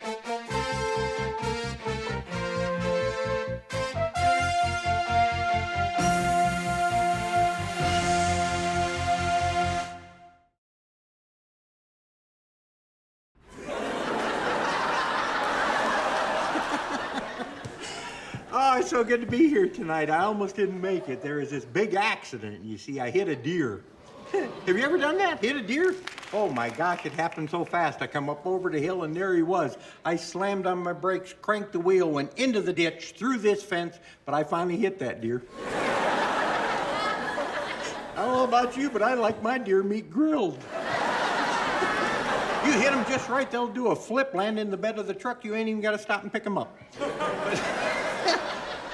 Oh, it's so good to be here tonight. I almost didn't make it. There was this big accident. You see, I hit a deer. Have you ever done that? Hit a deer? Oh my gosh, it happened so fast. I come up over the hill and there he was. I slammed on my brakes, cranked the wheel, went into the ditch, through this fence, but I finally hit that deer. I don't know about you, but I like my deer meat grilled. You hit them just right, they'll do a flip, land in the bed of the truck. You ain't even got to stop and pick them up.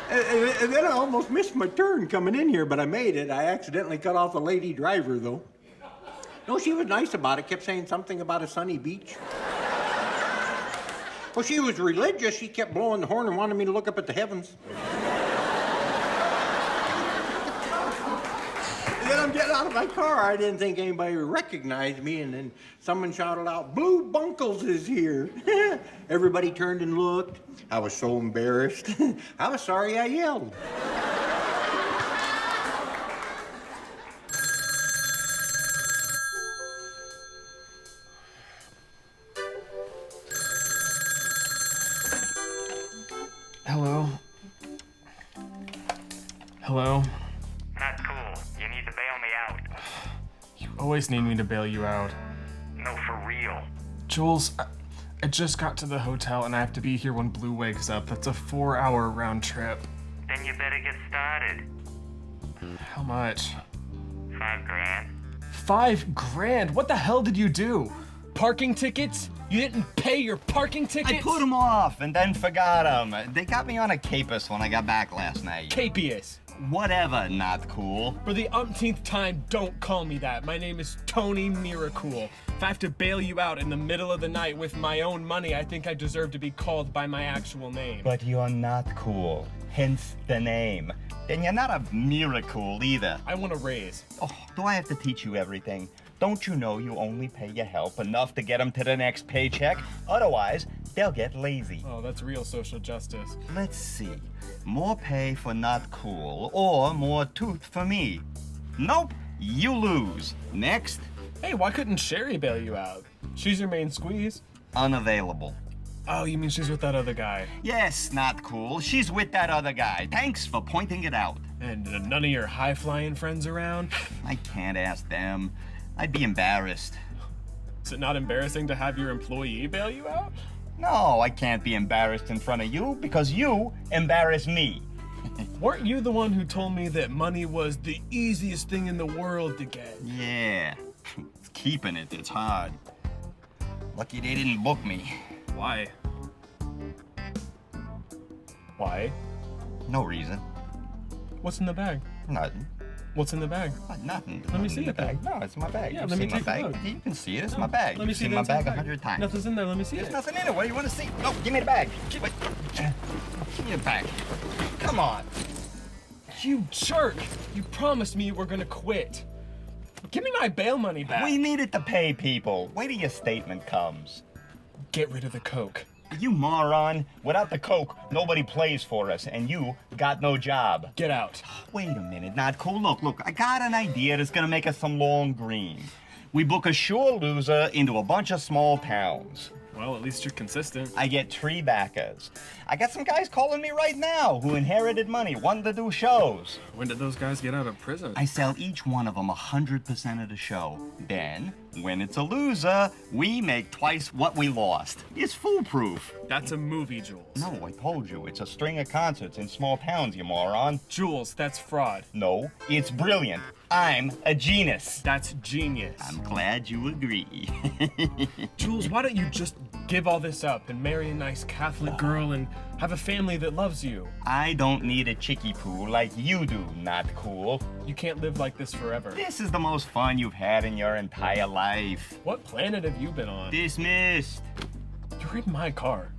And then I almost missed my turn coming in here, but I made it. I accidentally cut off a lady driver, though. No, she was nice about it, kept saying something about a sunny beach. Well, she was religious. She kept blowing the horn and wanted me to look up at the heavens. And then I'm getting out of my car. I didn't think anybody would recognize me, and then someone shouted out, "Blue Bunkles is here." Everybody turned and looked. I was so embarrassed. I was sorry I yelled. Hello? Hello? Not cool. You need to bail me out. You always need me to bail you out. No, for real. Jules, I just got to the hotel and I have to be here when Blue wakes up. That's a 4-hour round trip. Then you better get started. How much? $5,000. $5,000? What the hell did you do? Parking tickets? You didn't pay your parking tickets? I put them off and then forgot them. They got me on a capus when I got back last night. Capius. Whatever, not cool. For the umpteenth time, don't call me that. My name is Tony Mirakul. If I have to bail you out in the middle of the night with my own money, I think I deserve to be called by my actual name. But you're not cool, hence the name. And you're not a miracle either. I want a raise. Oh, do I have to teach you everything? Don't you know you only pay your help enough to get them to the next paycheck? Otherwise, they'll get lazy. Oh, that's real social justice. Let's see. More pay for not cool, or more tooth for me. Nope, you lose. Next. Hey, why couldn't Sherry bail you out? She's your main squeeze. Unavailable. Oh, you mean she's with that other guy? Yes, not cool. She's with that other guy. Thanks for pointing it out. And none of your high-flying friends around? I can't ask them. I'd be embarrassed. Is it not embarrassing to have your employee bail you out? No, I can't be embarrassed in front of you because you embarrass me. Weren't you the one who told me that money was the easiest thing in the world to get? Yeah, keeping it, it's hard. Lucky they didn't book me. Why? Why? No reason. What's in the bag? Nothing. What's in the bag? Nothing. Let me see the it, then. bag. No, it's my bag. Yeah, You've let me seen my take a bag. look. You can see it. It's my bag. Let me You've see seen the my inside bag 100 times. Nothing's in there. Let me see There's it. nothing in it. What do you want to see? No, give me the bag. Give me the bag. Come on. You jerk! You promised me you were gonna quit. Give me my bail money back. We needed to pay people. Wait till your statement comes. Get rid of the coke. You moron. Without the coke, nobody plays for us, and you got no job. Get out. Wait a minute, not cool. Look, I got an idea that's gonna make us some long green. We book a sure loser into a bunch of small towns. Well, at least you're consistent. I get 3 backers. I got some guys calling me right now who inherited money, wanting to do shows. When did those guys get out of prison? I sell each one of them 100% of the show. Then, when it's a loser, we make twice what we lost. It's foolproof. That's a movie, Jules. No, I told you, it's a string of concerts in small towns, you moron. Jules, that's fraud. No, it's brilliant. I'm a genius. That's genius. I'm glad you agree. Jules, why don't you just give all this up and marry a nice Catholic girl and have a family that loves you? I don't need a chickie poo like you do, not cool. You can't live like this forever. This is the most fun you've had in your entire life. What planet have you been on? Dismissed. You're in my car.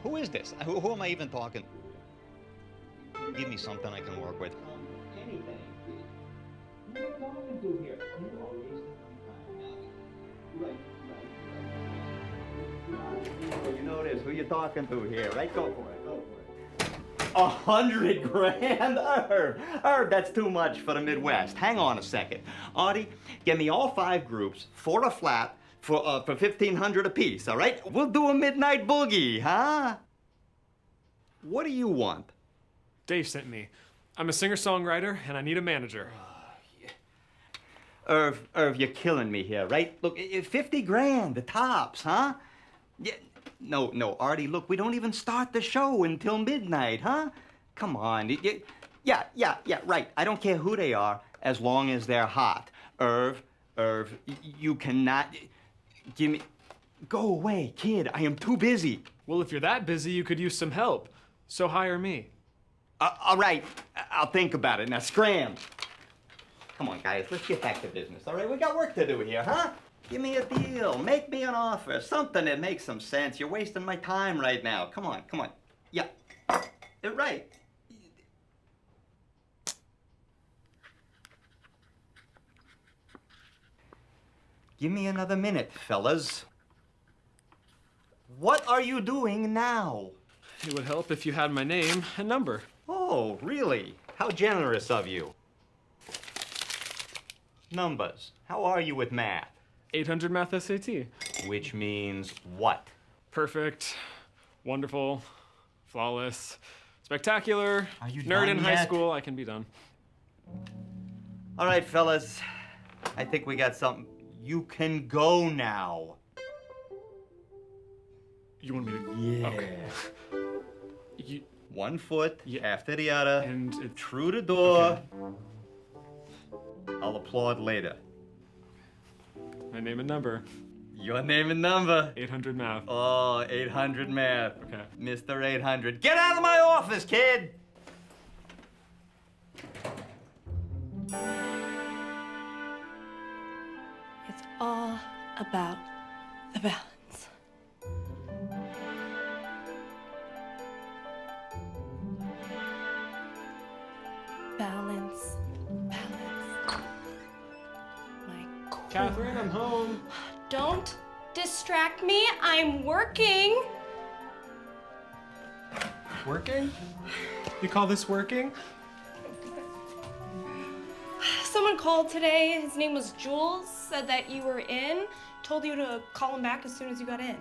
Who is this? Who am I even talking? Give me something I can work with. Anything. What are you going to do here? You know this. Who you talking to here, right? Go for it. Go for it. 100 grand? Herb, that's too much for the Midwest. Hang on a second. Artie, get me all 5 groups for a flat for 1,500 apiece, all right? We'll do a midnight boogie, huh? What do you want? Dave sent me. I'm a singer-songwriter, and I need a manager. Irv, you're killing me here, right? Look, 50 grand, the tops, huh? Yeah, no, Artie, look, we don't even start the show until midnight, huh? Come on. Yeah, right. I don't care who they are as long as they're hot. Irv, you cannot... Give me... Go away, kid. I am too busy. Well, if you're that busy, you could use some help. So hire me. All right, I'll think about it. Now, scram. Come on, guys, let's get back to business, all right? We got work to do here, huh? Give me a deal. Make me an offer. Something that makes some sense. You're wasting my time right now. Come on. Yeah. Right. Give me another minute, fellas. What are you doing now? It would help if you had my name and number. Oh, really? How generous of you. Numbers. How are you with math? 800 math SAT. Which means what? Perfect, wonderful, flawless, spectacular, Are you nerd done in high yet? school, I can be done. All right, fellas. I think we got something. You can go now. You want me to? Yeah. Okay. You, 1 foot Yeah. after the other. and it, Through the door. Okay. I'll applaud later. my name and number, Your name and number. 800 math. Oh, 800 math. Okay. Mr. 800. Get out of my office, kid! It's all about the balance. Balance. My core. Catherine, I'm home. Don't distract me. I'm working. Working? You call this working? Someone called today. His name was Jules. Said that you were in. Told you to call him back as soon as you got in.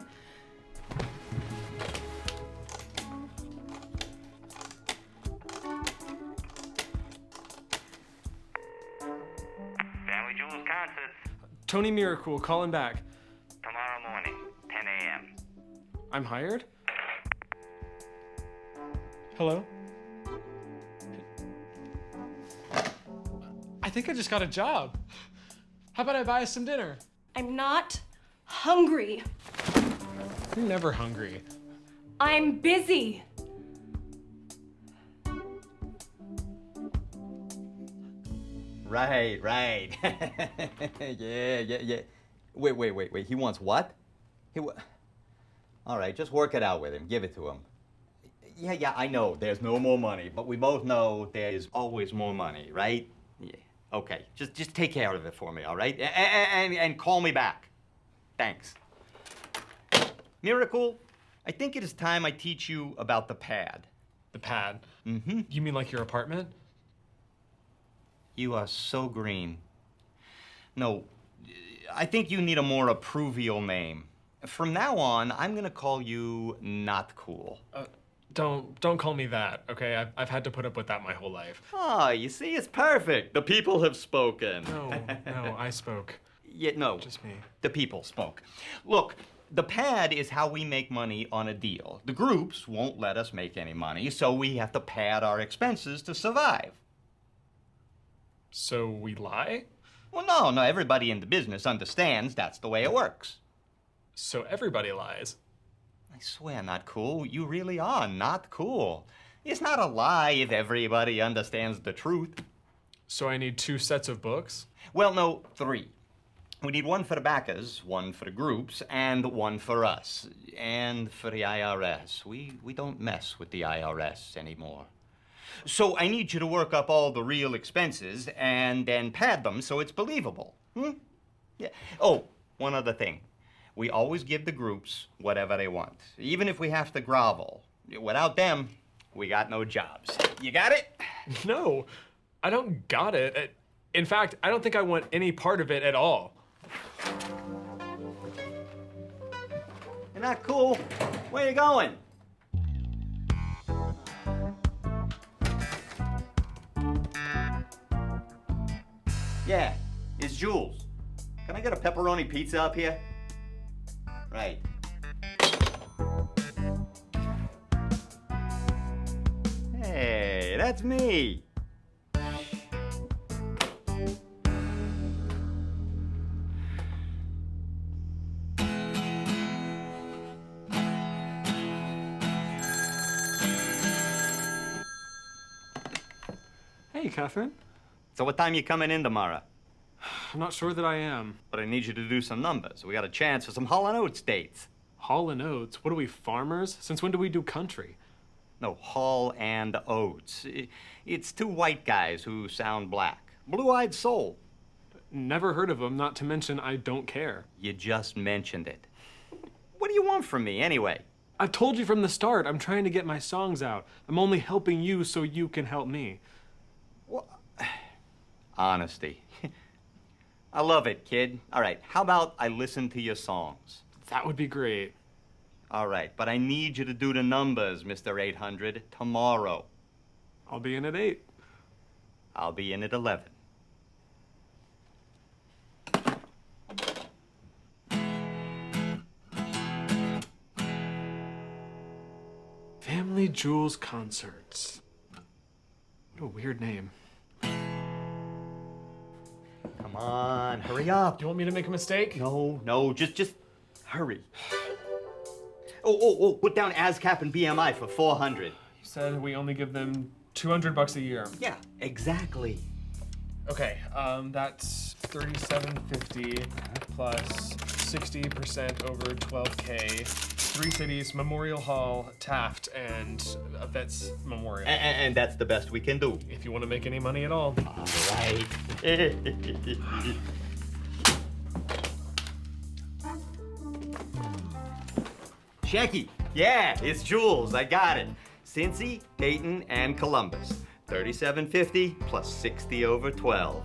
Family Jewels concerts. Tony Mirakul, calling back. Tomorrow morning, 10 a.m. I'm hired? Hello? I think I just got a job. How about I buy us some dinner? I'm not hungry. You're never hungry. I'm busy. Right. Yeah. Wait. He wants what? All right, just work it out with him. Give it to him. Yeah, I know there's no more money, but we both know there is always more money, right? Yeah. Okay, just take care of it for me, all right? And call me back. Thanks. Mirakul, I think it is time I teach you about the pad. The pad? Mm-hmm. You mean like your apartment? You are so green. No, I think you need a more approvial name. From now on, I'm gonna call you Not Cool. Don't call me that, okay? I've had to put up with that my whole life. Oh, you see, it's perfect. The people have spoken. No, I spoke. Yeah, no. Just me. The people spoke. Look, the pad is how we make money on a deal. The groups won't let us make any money, so we have to pad our expenses to survive. So we lie? Well, no, everybody in the business understands that's the way it works. So everybody lies. I swear, Not Cool, you really are not cool. It's not a lie if everybody understands the truth. So I need 2 sets of books? Well, no, 3. We need one for the backers, one for the groups, and one for us. And for the IRS. We don't mess with the IRS anymore. So I need you to work up all the real expenses and then pad them so it's believable. Yeah. Oh, one other thing. We always give the groups whatever they want, even if we have to grovel. Without them, we got no jobs. You got it? No, I don't got it. In fact, I don't think I want any part of it at all. You're not cool. Where you going? Yeah, it's Jules. Can I get a pepperoni pizza up here? Right. Hey, that's me. Hey, Catherine. So what time you coming in tomorrow? I'm not sure that I am. But I need you to do some numbers. We got a chance for some Hall & Oates dates. Hall & Oates? What are we, farmers? Since when do we do country? No, Hall & Oates. It's two white guys who sound black. Blue-eyed soul. Never heard of them, not to mention I don't care. You just mentioned it. What do you want from me, anyway? I've told you from the start, I'm trying to get my songs out. I'm only helping you so you can help me. Well, honesty. I love it, kid. All right, how about I listen to your songs? That would be great. All right, but I need you to do the numbers, Mr. 800, tomorrow. I'll be in at 8. I'll be in at 11. Family Jewels Concerts. What a weird name. Come on, hurry up. Do you want me to make a mistake? No, just hurry. Oh, put down ASCAP and BMI for 400. You said we only give them $200 a year. Yeah, exactly. Okay, that's $37.50 plus 60% over 12K. 3 cities: Memorial Hall, Taft, and a Vets Memorial. And that's the best we can do. If you want to make any money at all. All right. Shanky. Yeah, it's Jules. I got it. Cincy, Dayton, and Columbus. $37.50 plus 60 over 12.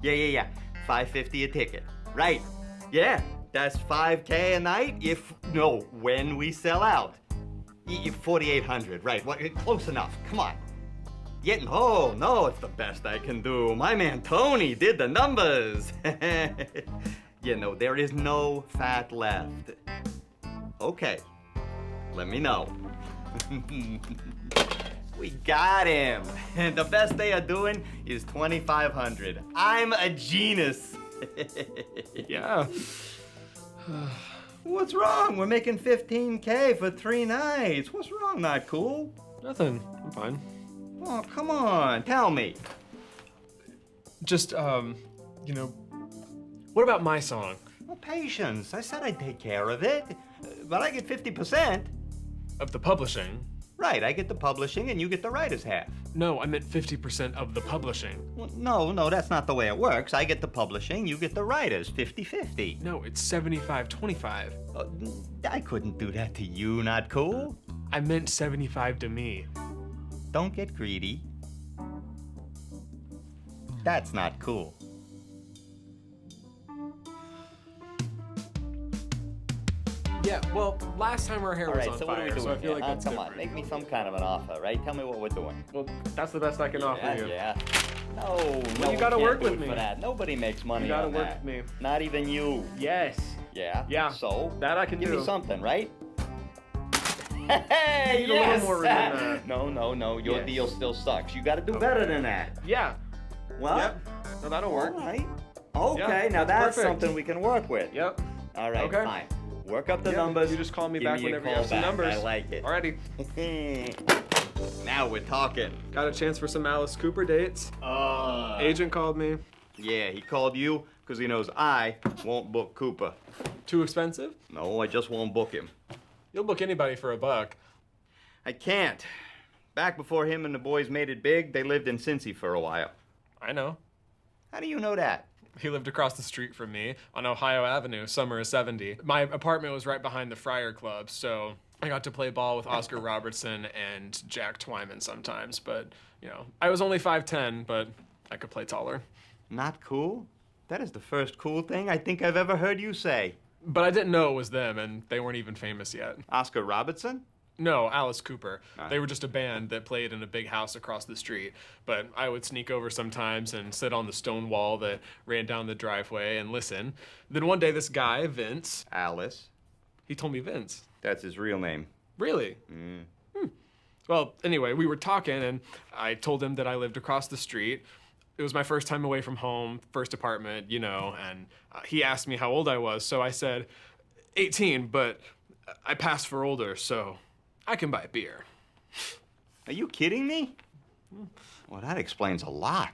Yeah. $5.50 a ticket. Right. Yeah, that's $5K a night when we sell out. 4,800, right. Well, close enough. Come on. No, it's the best I can do. My man Tony did the numbers. There is no fat left. Okay, let me know. We got him. The best they are doing is 2,500. I'm a genius. Yeah. What's wrong? We're making 15K for 3 nights. What's wrong? Not cool? Nothing. I'm fine. Oh, come on. Tell me. Just, what about my song? Well, patience. I said I'd take care of it. But I get 50%. Of the publishing? Right, I get the publishing and you get the writer's half. No, I meant 50% of the publishing. Well, no, that's not the way it works. I get the publishing, you get the writers, 50-50. No, it's 75-25. I couldn't do that to you, not cool? I meant 75 to me. Don't get greedy. That's not cool. Yeah, well, last time our hair All was right, on so what are fire, we doing so I feel here, like it's Come different. on, make me some kind of an offer, right? Tell me what we're doing. Well, that's the best I can offer you. Yeah. No, you gotta we work can't do with it me. For that. Nobody makes money You gotta on work that. with me. Not even you. Yes. Yeah? Yeah. So? That I can Give do. me something, right? Hey, need a little more room than that. No. Your Yes. deal still sucks. You gotta do better than that. Yeah. Well, Yep. No, that'll work. all right. Okay, Yeah, now that's perfect. something we can work with. Yep. All right, Okay. fine. Work up the Yeah, numbers. You just call me Give back me a whenever you call have some back. numbers. I like it. Alrighty. Now we're talking. Got a chance for some Alice Cooper dates. Agent called me. Yeah, he called you because he knows I won't book Cooper. Too expensive? No, I just won't book him. You'll book anybody for $1. I can't. Back before him and the boys made it big, they lived in Cincy for a while. I know. How do you know that? He lived across the street from me on Ohio Avenue, summer of '70. My apartment was right behind the Friar Club, so I got to play ball with Oscar Robertson and Jack Twyman sometimes. But, you know, I was only 5'10", but I could play taller. Not cool? That is the first cool thing I think I've ever heard you say. But I didn't know it was them, and they weren't even famous yet. Oscar Robertson? No, Alice Cooper. They were just a band that played in a big house across the street. But I would sneak over sometimes and sit on the stone wall that ran down the driveway and listen. Then one day this guy, Vince, Alice. he told me Vince. That's his real name. Really? Well, anyway, we were talking and I told him that I lived across the street. It was my first time away from home, first apartment, you know, and he asked me how old I was. So I said, 18, but I passed for older, so I can buy a beer. Are you kidding me? Well, that explains a lot.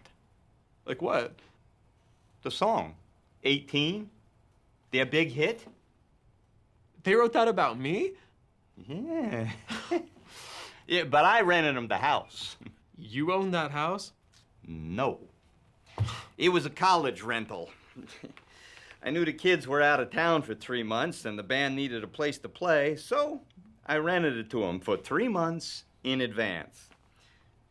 Like what? The song, 18, their big hit? They wrote that about me? Yeah. Yeah, but I rented them the house. You own that house? No. It was a college rental. I knew the kids were out of town for 3 months and the band needed a place to play, so I rented it to them for 3 months in advance.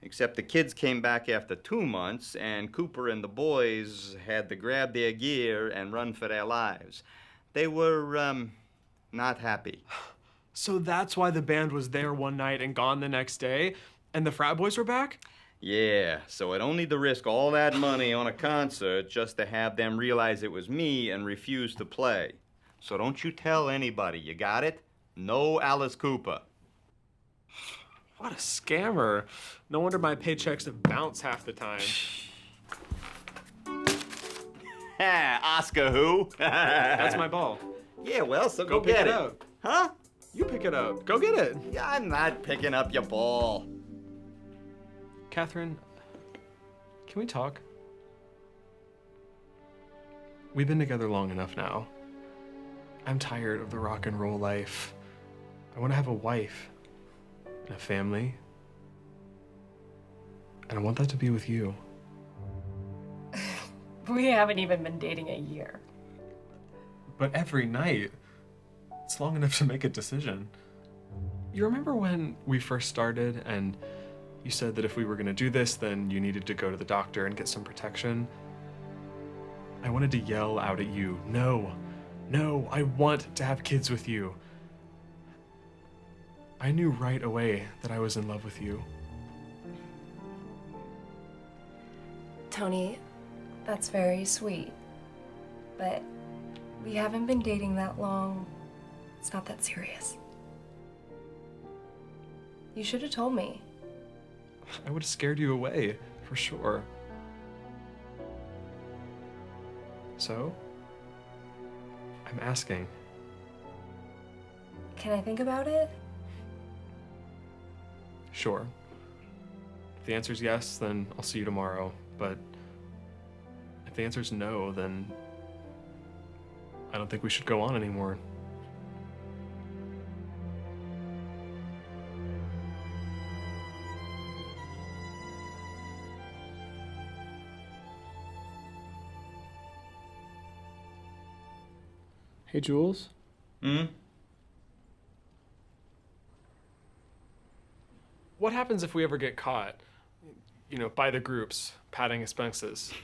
Except the kids came back after 2 months and Cooper and the boys had to grab their gear and run for their lives. They were, not happy. So that's why the band was there one night and gone the next day, and the frat boys were back? Yeah, so I'd only to risk all that money on a concert just to have them realize it was me and refuse to play. So don't you tell anybody, you got it? No Alice Cooper. What a scammer. No wonder my paychecks have bounced half the time. Oscar who? That's my ball. Yeah, well, so Go go pick get it it. up. Huh? You pick it up. Go get it. Yeah, I'm not picking up your ball. Catherine, can we talk? We've been together long enough now. I'm tired of the rock and roll life. I want to have a wife and a family. And I want that to be with you. We haven't even been dating a year. But every night, it's long enough to make a decision. You remember when we first started and you said that if we were gonna do this, then you needed to go to the doctor and get some protection? I wanted to yell out at you, no, no, I want to have kids with you. I knew right away that I was in love with you. Tony, that's very sweet. But we haven't been dating that long. It's not that serious. You should have told me. I would have scared you away, for sure. So, I'm asking. Can I think about it? Sure. If the answer's yes, then I'll see you tomorrow. But if the answer's no, then I don't think we should go on anymore. Hey, Jules? What happens if we ever get caught? You know, by the groups, padding expenses.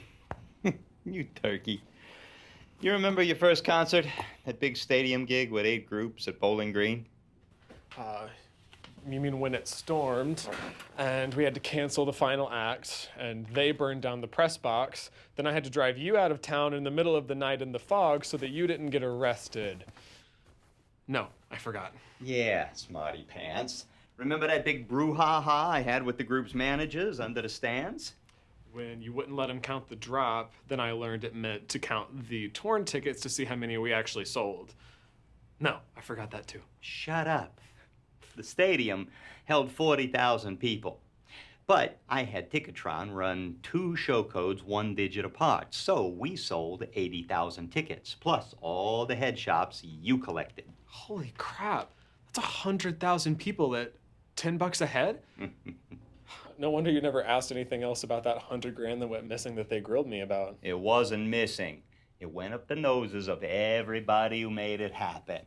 You turkey. You remember your first concert? That big stadium gig with 8 groups at Bowling Green? You mean when it stormed, and we had to cancel the final act, and they burned down the press box, then I had to drive you out of town in the middle of the night in the fog so that you didn't get arrested. No, I forgot. Yeah, smarty pants. Remember that big brouhaha I had with the group's managers under the stands? When you wouldn't let them count the drop, then I learned it meant to count the torn tickets to see how many we actually sold. No, I forgot that too. Shut up. The stadium held 40,000 people. But I had Ticketron run 2 show codes 1 digit apart, so we sold 80,000 tickets, plus all the head shops you collected. Holy crap. That's 100,000 people at $10 a head? No wonder you never asked anything else about that 100 grand that went missing that they grilled me about. It wasn't missing. It went up the noses of everybody who made it happen.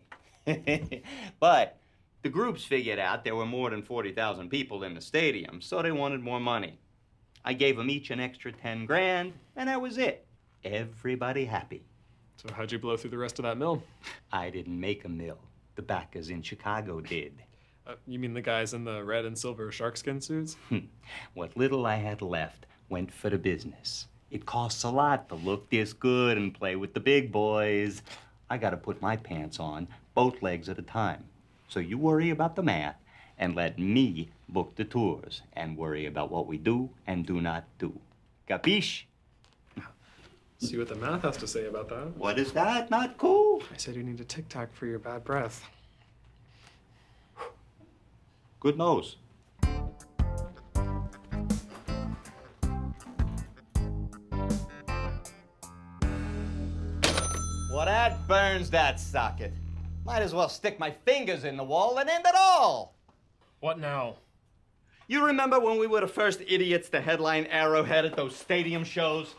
But the groups figured out there were more than 40,000 people in the stadium, so they wanted more money. I gave them each an extra 10 grand, and that was it. Everybody happy. So how'd you blow through the rest of that mill? I didn't make a mill. The backers in Chicago did. You mean the guys in the red and silver sharkskin suits? What little I had left went for the business. It costs a lot to look this good and play with the big boys. I gotta put my pants on, both legs at a time. So you worry about the math and let me book the tours and worry about what we do and do not do. Capiche? See what the math has to say about that. What is that? Not cool? I said you need a Tic Tac for your bad breath. Good nose. Well, that burns that socket. Might as well stick my fingers in the wall and end it all. What now? You remember when we were the first idiots to headline Arrowhead at those stadium shows?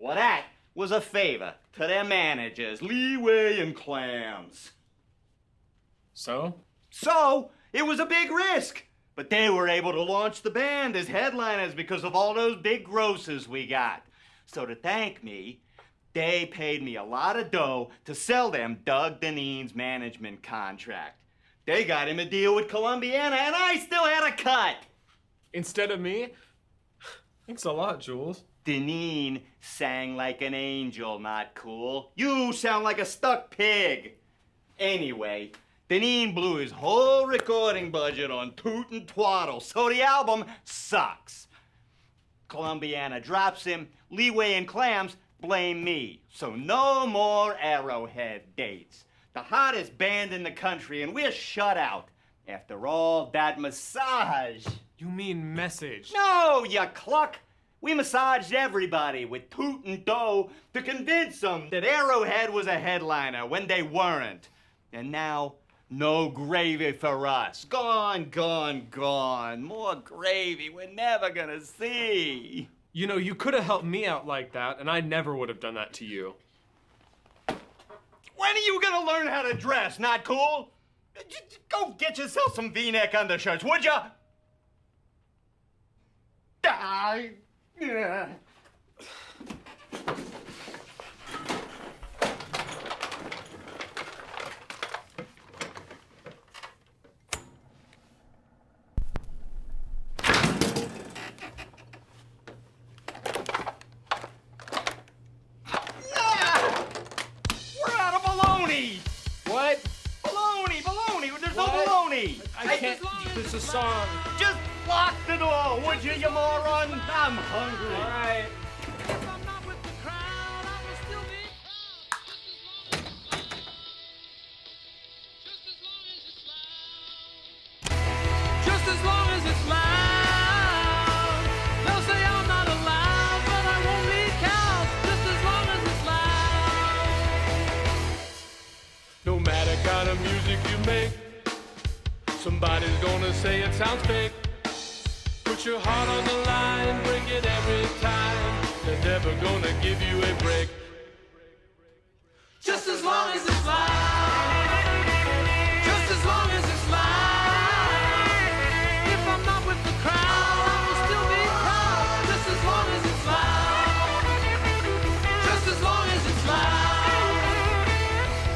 Well, that was a favor to their managers, Leeway and Clams. So? So, it was a big risk. But they were able to launch the band as headliners because of all those big grosses we got. So to thank me, they paid me a lot of dough to sell them Doug Dineen's management contract. They got him a deal with Columbiana, and I still had a cut. Instead of me? Thanks a lot, Jules. Dineen sang like an angel, not cool. You sound like a stuck pig. Anyway, Dineen blew his whole recording budget on toot and twaddle, so the album sucks. Columbiana drops him, Leeway and Clams blame me. So no more Arrowhead dates. The hottest band in the country, and we're shut out. After all that massage. You mean message? No, you cluck. We massaged everybody with toot and dough to convince them that Arrowhead was a headliner when they weren't. And now, no gravy for us. Gone, gone, gone. More gravy we're never gonna see. You know, you could have helped me out like that, and I never would have done that to you. When are you gonna learn how to dress? Not cool? Go get yourself some V-neck undershirts, would ya? Die. Yeah. We're out of bologna! What? Bologna, bologna! There's no bologna! I can't. This is a song. Just lock the door, would you moron? I'm hungry. All right. Just as long as it's loud. They'll say I'm not allowed, but I won't leak out. Just as long as it's loud. No matter kind of music you make, somebody's gonna say it sounds fake. Put your heart on the line, bring it every time. They're never gonna give you a break. Just as long as it's loud. Just as long as it's loud. If I'm not with the crowd, I will still be proud. Just as long as it's loud. Just as long as it's loud.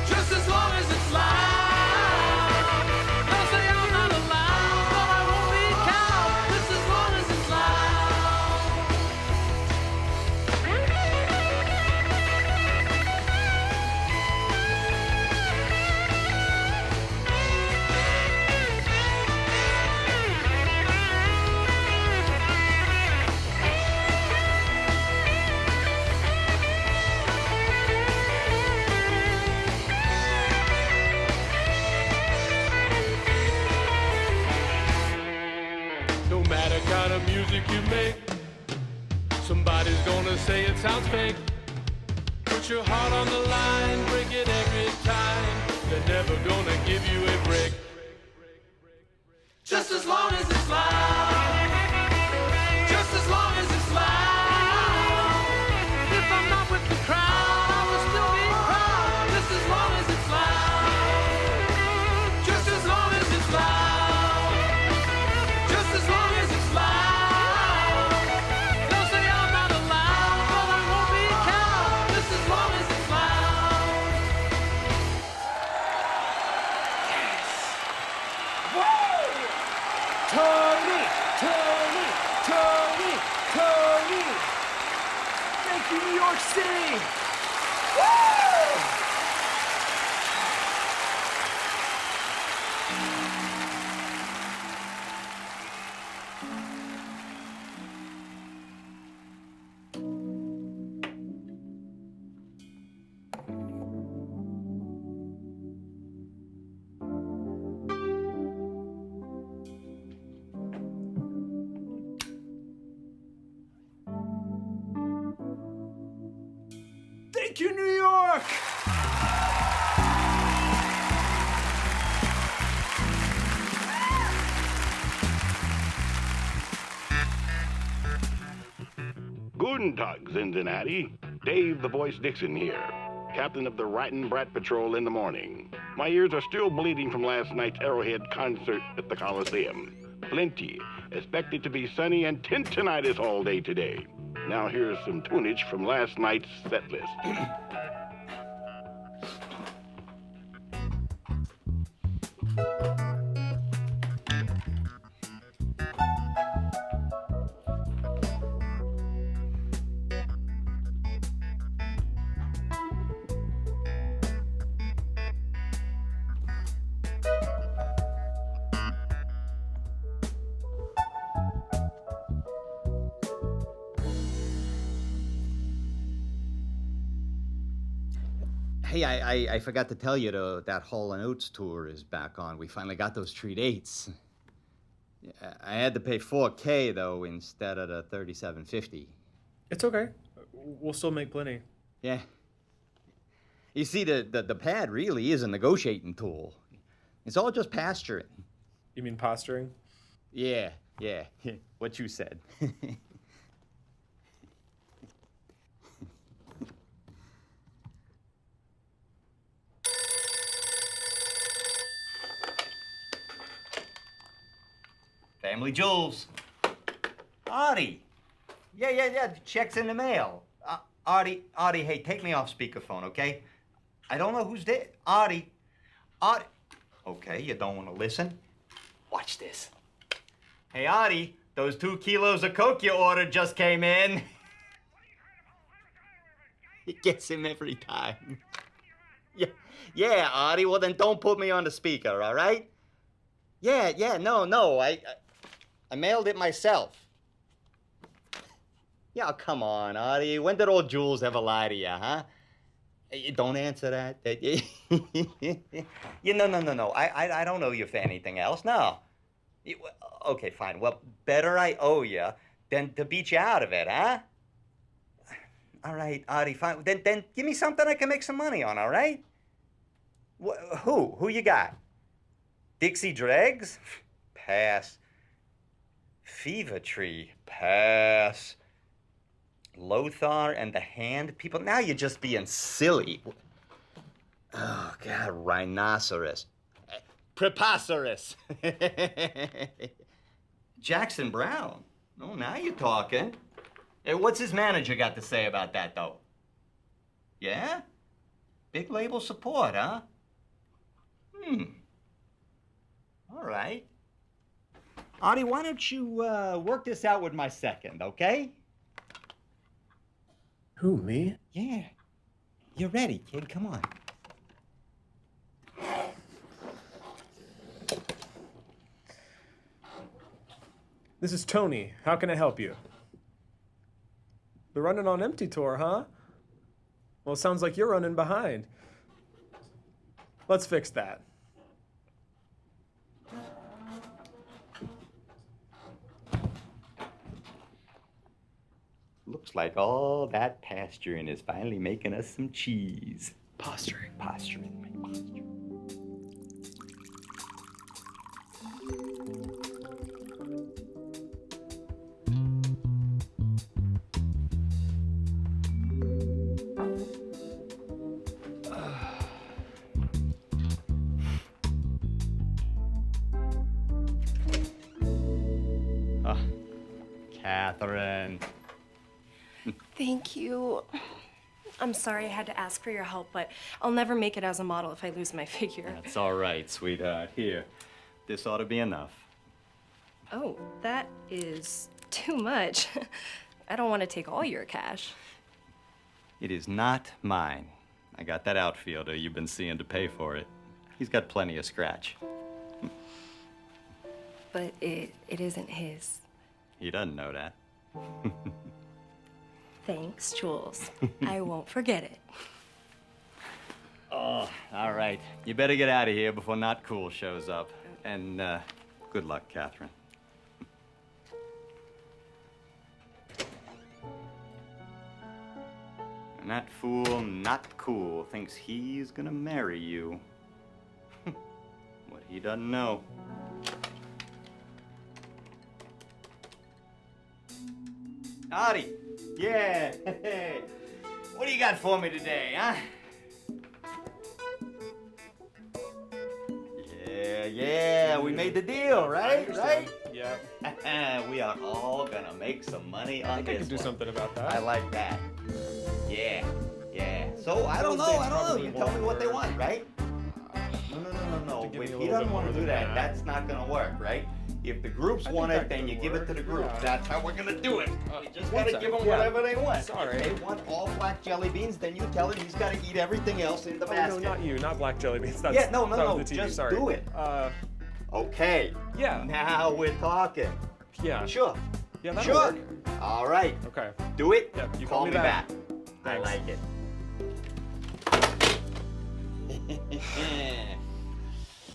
Just as long as it's loud. They'll say I'm not allowed, but I won't leak out. Just as long as it's loud. music you make. Somebody's gonna say it sounds fake. Put your heart on the line, break it every time. They're never gonna give you a break. Just as long as it's loud. Just as long as it's loud. If I'm not with the crowd, I will still be proud. Just as long as it's loud. Just as long as it's loud. Just as long as it's loud. They'll say I'm not allowed, but I won't be cowed. Just as long as it's loud. Tony! Tony! Tony! Tony! Thank you, New York City! Woo! Thank you, New York! Guten Tag, Cincinnati. Dave the Voice Dixon here, captain of the Rattin' Brat Patrol in the morning. My ears are still bleeding from last night's Arrowhead concert at the Coliseum. Plenty. Expected to be sunny and tinnitus all day today. Now here's some tunage from last night's set list. Hey, I forgot to tell you that Hall & Oates tour is back on. We finally got those 3 dates. I had to pay $4K though instead of the $37.50. It's okay. We'll still make plenty. Yeah. You see, the pad really is a negotiating tool. It's all just pasturing. You mean posturing? Yeah. What you said. Family Jewels. Artie. Yeah. The check's in the mail. Artie, hey, take me off speakerphone, okay? I don't know who's there. Artie. Okay, you don't want to listen? Watch this. Hey, Artie, those 2 kilos of Coke you ordered just came in. It gets him every time. Yeah, Artie, well then don't put me on the speaker, all right? Yeah, no, I mailed it myself. Yeah, come on, Artie. When did old Jules ever lie to you, huh? You don't answer that. No. I don't owe you for anything else. No. Okay, fine. Well, better I owe you than to beat you out of it, huh? All right, Artie, fine. Then give me something I can make some money on, all right? Who you got? Dixie Dregs? Pass. Fever Tree? Pass. Lothar and the Hand? People, now you're just being silly. Oh, God, Rhinoceros. Preposterous. Jackson Brown? Oh, now you're talking. Hey, what's his manager got to say about that, though? Yeah? Big label support, huh? All right. Artie, why don't you work this out with my second, okay? Who, me? Yeah. You're ready, kid. Come on. This is Tony. How can I help you? The running on empty tour, huh? Well, it sounds like you're running behind. Let's fix that. Looks like all that pasturing is finally making us some cheese. Posturing. Posturing. Catherine. Thank you. I'm sorry I had to ask for your help, but I'll never make it as a model if I lose my figure. That's all right, sweetheart. Here, this ought to be enough. Oh, that is too much. I don't want to take all your cash. It is not mine. I got that outfielder you've been seeing to pay for it. He's got plenty of scratch. But it isn't his. He doesn't know that. Thanks, Jules. I won't forget it. Oh, all right. You better get out of here before Not Cool shows up. And good luck, Catherine. And that fool, Not Cool, thinks he's gonna marry you. What he doesn't know. Artie, yeah. What do you got for me today, huh? Yeah, we made the deal, right? Right? Yeah. We are all gonna make some money on I think I this could do one. something about that. I like that. Yeah. So I don't know. You tell me what they want, right? No. give me If a he little doesn't bit want to more do than that, that. that's not gonna work, right? If the groups think want that it, then could you give it to the work, groups. yeah. That's how we're gonna do it. We just one gotta sec, give them yeah. whatever they want. Sorry. If they want all black jelly beans, then you tell him he's gotta eat everything else in the Oh, basket. no, not you, not black jelly beans. That's, Yeah, no, that was the TV, just sorry. do it. Okay. Yeah. Now we're talking. Yeah. Sure. Yeah, that'll Sure. work. All right. Okay. Do it. Yeah, you call me back. I Thanks. like it.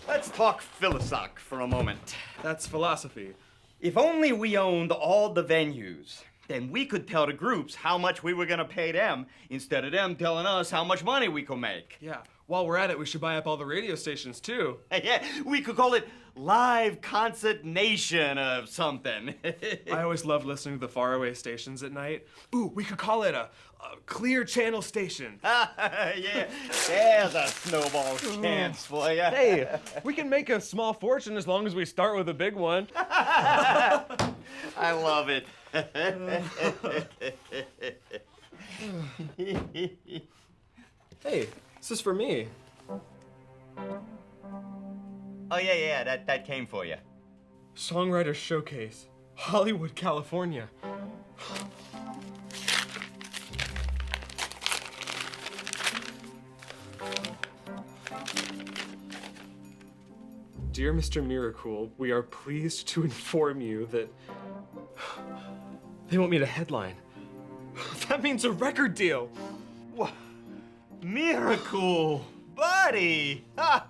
Let's talk philosoph for a moment. That's philosophy. If only we owned all the venues, then we could tell the groups how much we were gonna pay them instead of them telling us how much money we could make. Yeah. While we're at it, we should buy up all the radio stations too. Yeah, we could call it Live Concert Nation or something. I always loved listening to the faraway stations at night. Ooh, we could call it a clear channel station. Yeah, there's a snowball chance for you. Hey, we can make a small fortune as long as we start with a big one. I love it. Hey, this is for me. Oh yeah, that came for you. Songwriter Showcase, Hollywood, California. Dear Mr. Mirakul, we are pleased to inform you that they want me to headline. That means a record deal. What? Mirakul, buddy. Ha!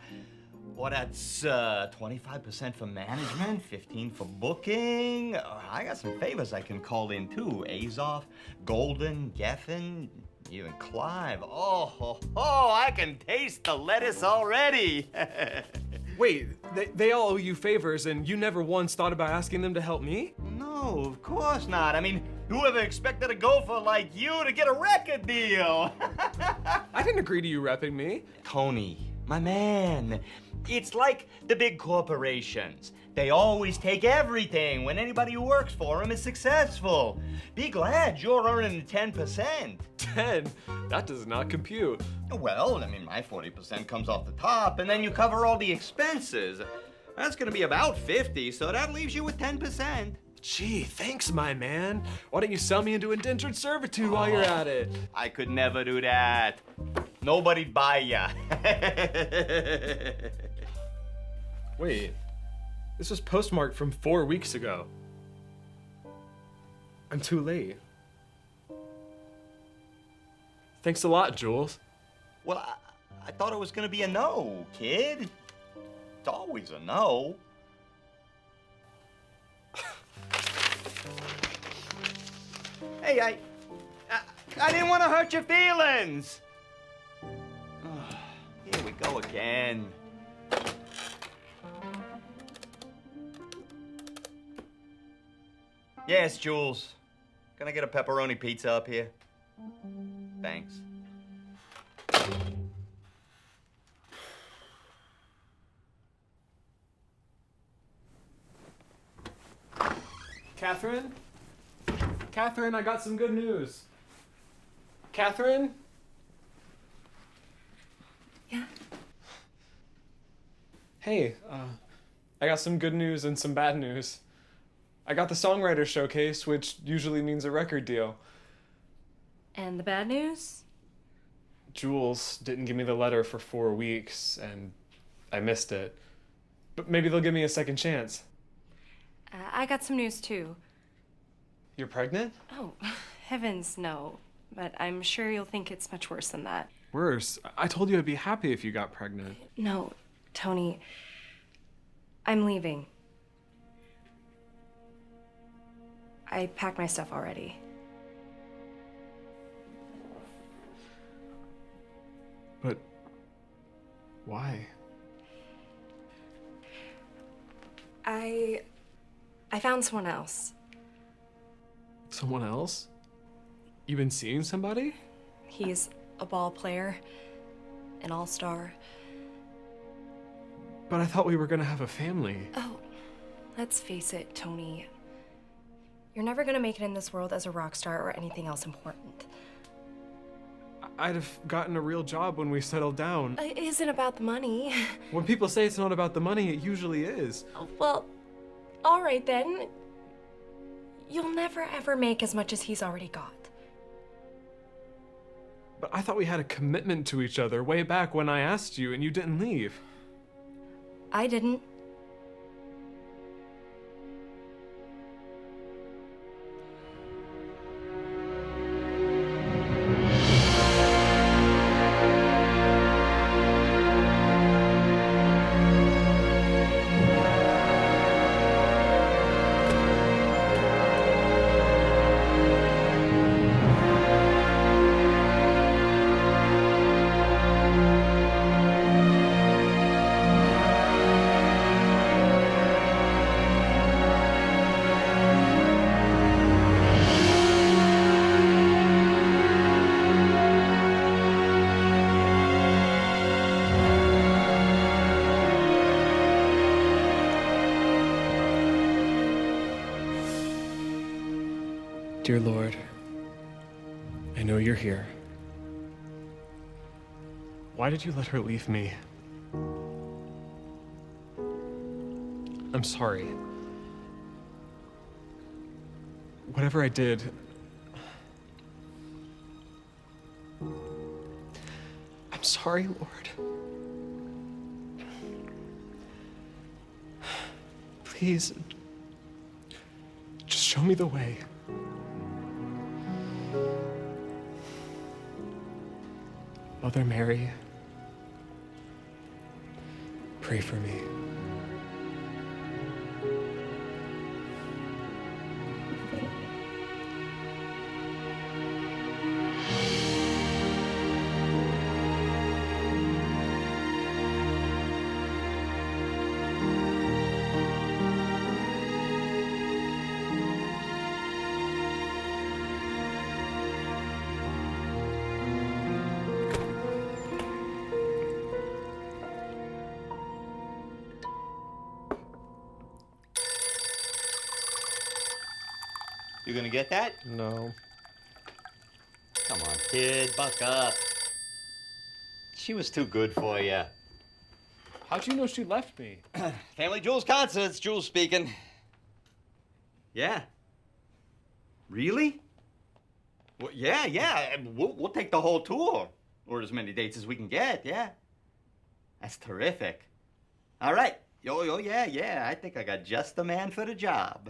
Well, that's 25% for management, 15 for booking. I got some favors I can call in too. Azoff, Golden, Geffen, even Clive. Oh, I can taste the lettuce already. Wait, they all owe you favors and you never once thought about asking them to help me? No, of course not. I mean, whoever expected a gopher like you to get a record deal? I didn't agree to you repping me. Tony, my man, it's like the big corporations. They always take everything when anybody who works for them is successful. Be glad you're earning 10%. 10? That does not compute. Well, I mean, my 40% comes off the top, and then you cover all the expenses. That's gonna be about 50, so that leaves you with 10%. Gee, thanks, my man. Why don't you sell me into indentured servitude while you're at it? I could never do that. Nobody'd buy ya. Wait, this was postmarked from 4 weeks ago. I'm too late. Thanks a lot, Jules. Well, I thought it was gonna be a no, kid. It's always a no. Hey, I didn't want to hurt your feelings. Oh, here we go again. Yes, Jules. Can I get a pepperoni pizza up here? Thanks. Catherine? Catherine, I got some good news. Catherine? Yeah? Hey, I got some good news and some bad news. I got the songwriter showcase, which usually means a record deal. And the bad news? Jules didn't give me the letter for 4 weeks, and I missed it. But maybe they'll give me a second chance. I got some news too. You're pregnant? Oh, heavens no. But I'm sure you'll think it's much worse than that. Worse. I told you I'd be happy if you got pregnant. No, Tony. I'm leaving. I packed my stuff already. But why? I found someone else. Someone else? You been seeing somebody? He's a ball player, an all-star. But I thought we were gonna have a family. Oh, let's face it, Tony. You're never gonna make it in this world as a rock star or anything else important. I'd have gotten a real job when we settled down. It isn't about the money. When people say it's not about the money, it usually is. Well, all right then. You'll never ever make as much as he's already got. But I thought we had a commitment to each other way back when I asked you and you didn't leave. I didn't. Dear Lord, I know you're here. Why did you let her leave me? I'm sorry. Whatever I did, I'm sorry, Lord. Please, just show me the way. Mother Mary, pray for me. You gonna get that? No. Come on, kid, buck up. She was too good for you. How'd you know she left me? Family Jules Concerts, Jules speaking. Yeah. Really? Well, yeah. We'll take the whole tour. Or as many dates as we can get, yeah. That's terrific. All right. Yeah. I think I got just the man for the job.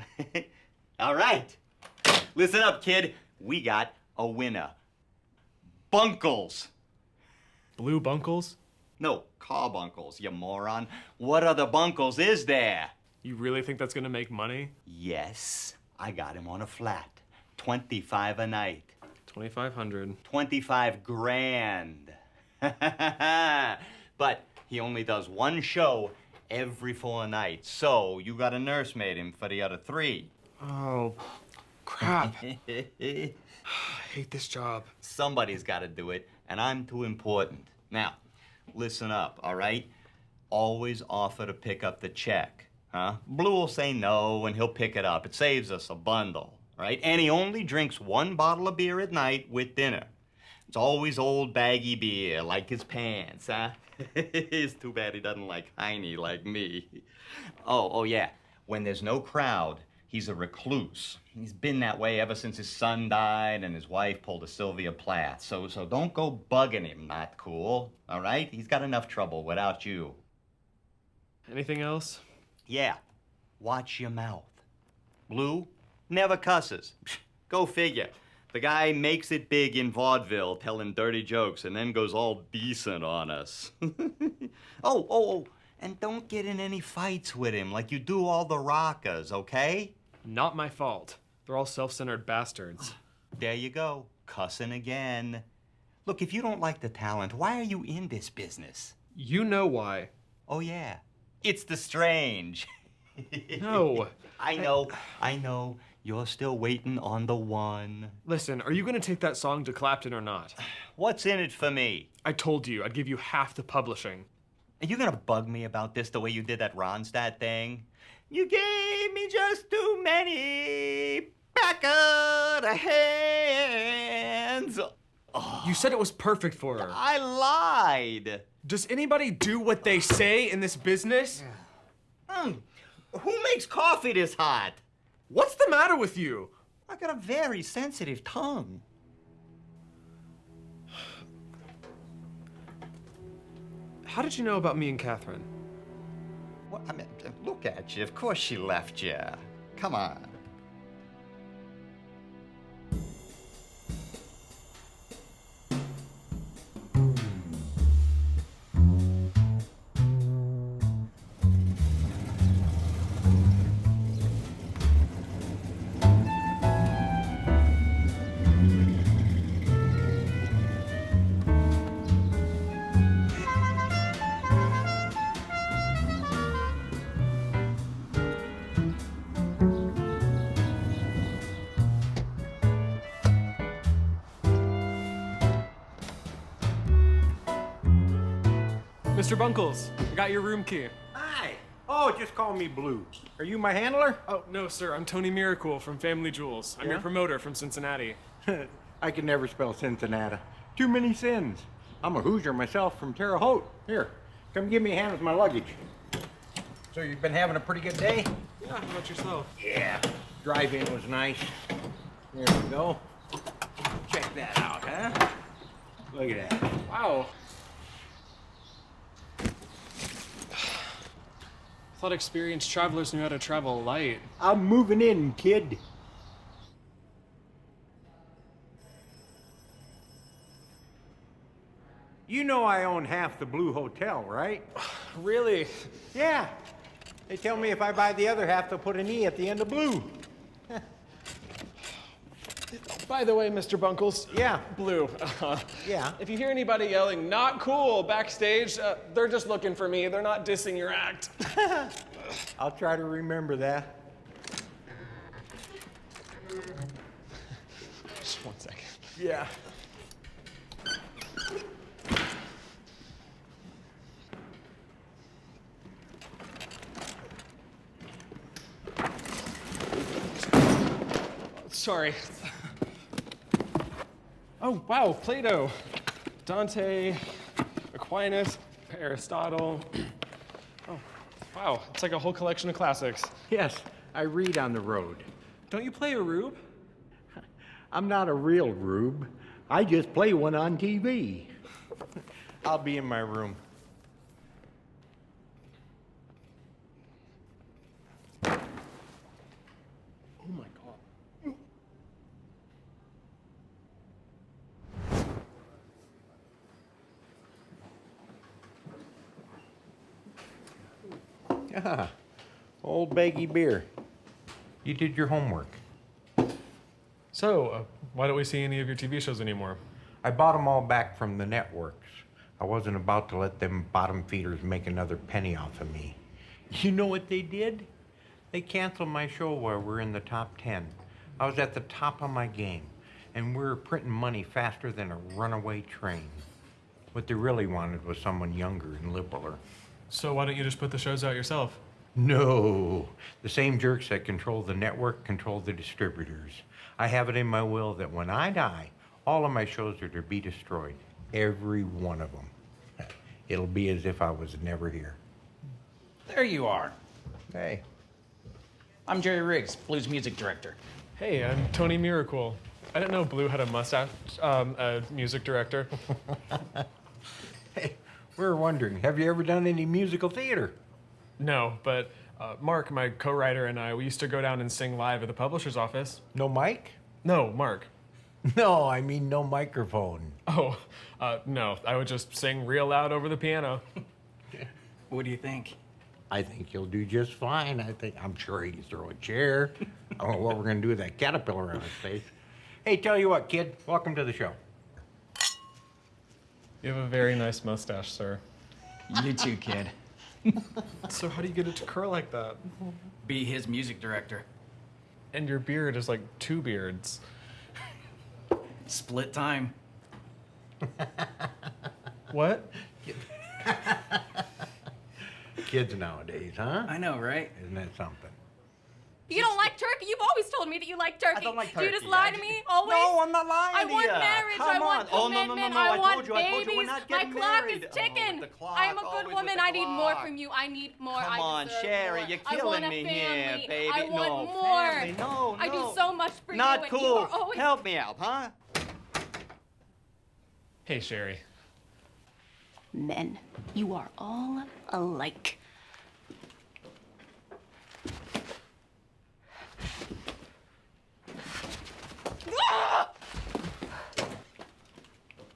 All right. Listen up, kid. We got a winner. Bunkles. Blue bunkles? No, carbuncles, you moron. What other bunkles is there? You really think that's gonna make money? Yes, I got him on a flat. $25 a night. 2,500. 25 grand. But he only does one show every 4 nights. So you got a nursemaid him for the other 3. Oh, crap. I hate this job. Somebody's got to do it, and I'm too important. Now, listen up, all right? Always offer to pick up the check, huh? Blue will say no, and he'll pick it up. It saves us a bundle, right? And he only drinks 1 bottle of beer at night with dinner. It's always old baggy beer, like his pants, huh? It's too bad he doesn't like Heine like me. Oh, yeah. When there's no crowd, he's a recluse. He's been that way ever since his son died and his wife pulled a Sylvia Plath. So don't go bugging him, not cool, all right? He's got enough trouble without you. Anything else? Yeah, watch your mouth. Blue never cusses. Go figure. The guy makes it big in vaudeville, telling dirty jokes, and then goes all decent on us. Oh, and don't get in any fights with him like you do all the rockers, okay? Not my fault. They're all self-centered bastards. There you go, cussing again. Look, if you don't like the talent, why are you in this business? You know why. Oh, yeah. It's the strange. No. I know. You're still waiting on the one. Listen, are you gonna take that song to Clapton or not? What's in it for me? I told you, I'd give you half the publishing. Are you gonna bug me about this the way you did that Ronstadt thing? You gave me just too many back of the hands. Oh, You said it was perfect for her. I lied. Does anybody do what they say in this business? Who makes coffee this hot? What's the matter with you? I got a very sensitive tongue. How did you know about me and Catherine? Well, I mean, look at you. Of course she left you. Come on. Mr. Bunkles, I got your room key. Hi. Oh, just call me Blue. Are you my handler? Oh, no, sir. I'm Tony Mirakul from Family Jewels. I'm your Yeah? promoter from Cincinnati. I can never spell Cincinnati. Too many sins. I'm a Hoosier myself from Terre Haute. Here, come give me a hand with my luggage. So you've been having a pretty good day? Yeah, how about yourself? Yeah. Drive-in was nice. There we go. Check that out, huh? Look at that. Wow. Thought experienced travelers knew how to travel light. I'm moving in, kid. You know I own half the Blue Hotel, right? Really? Yeah. They tell me if I buy the other half, they'll put an E at the end of Blue. By the way, Mr. Bunkles. Yeah. Blue. Yeah. If you hear anybody yelling, "Not cool," backstage, they're just looking for me. They're not dissing your act. I'll try to remember that. Just 1 second. Yeah. Sorry. Oh, wow, Plato, Dante, Aquinas, Aristotle. Oh, wow, it's like a whole collection of classics. Yes, I read on the road. Don't you play a rube? I'm not a real rube. I just play one on TV. I'll be in my room. Oh my God. Ah, old baggy beer. You did your homework. So, Why don't we see any of your TV shows anymore? I bought them all back from the networks. I wasn't about to let them bottom feeders make another penny off of me. You know what they did? They canceled my show while we're in the top 10. I was at the top of my game, and we were printing money faster than a runaway train. What they really wanted was someone younger and littler. So why don't you just put the shows out yourself? No. The same jerks that control the network control the distributors. I have it in my will that when I die, all of my shows are to be destroyed. Every one of them. It'll be as if I was never here. There you are. Hey. I'm Jerry Riggs, blues music director. Hey, I'm Tony Mirakul. I didn't know Blue had a mustache, a music director. Hey, we were wondering, have you ever done any musical theater? No, but Mark, my co-writer, and I, we used to go down and sing live at the publisher's office. No mic? No, Mark. No, I mean no microphone. Oh, no, I would just sing real loud over the piano. What do you think? I think you'll do just fine. I'm sure he can throw a chair. I don't know what we're gonna do with that caterpillar on his face. Hey, tell you what, kid, welcome to the show. You have a very nice mustache, sir. You too, kid. So how do you get it to curl like that? Be his music director. And your beard is like 2 beards. Split time. What? Kids nowadays, huh? I know, right? Isn't that something? You don't like turkey? You've always told me that you like turkey. I don't like Do you turkey. just lie to me? Always? No, I'm not lying I to want you. marriage. Come I want on. Oh, no, commitment. no, no, I I want told you we're babies. not My getting clock married. is Oh, ticking. with the clock, I am a always good with woman. the I need more clock. from you. I need more. Come I on, deserve Sherry, more. you're I killing want a me family. here, baby. I want No, more. family. No, I do no. so much for Not you. And cool. you are always... Help me out, huh? Hey, Sherry. Men, you are all alike.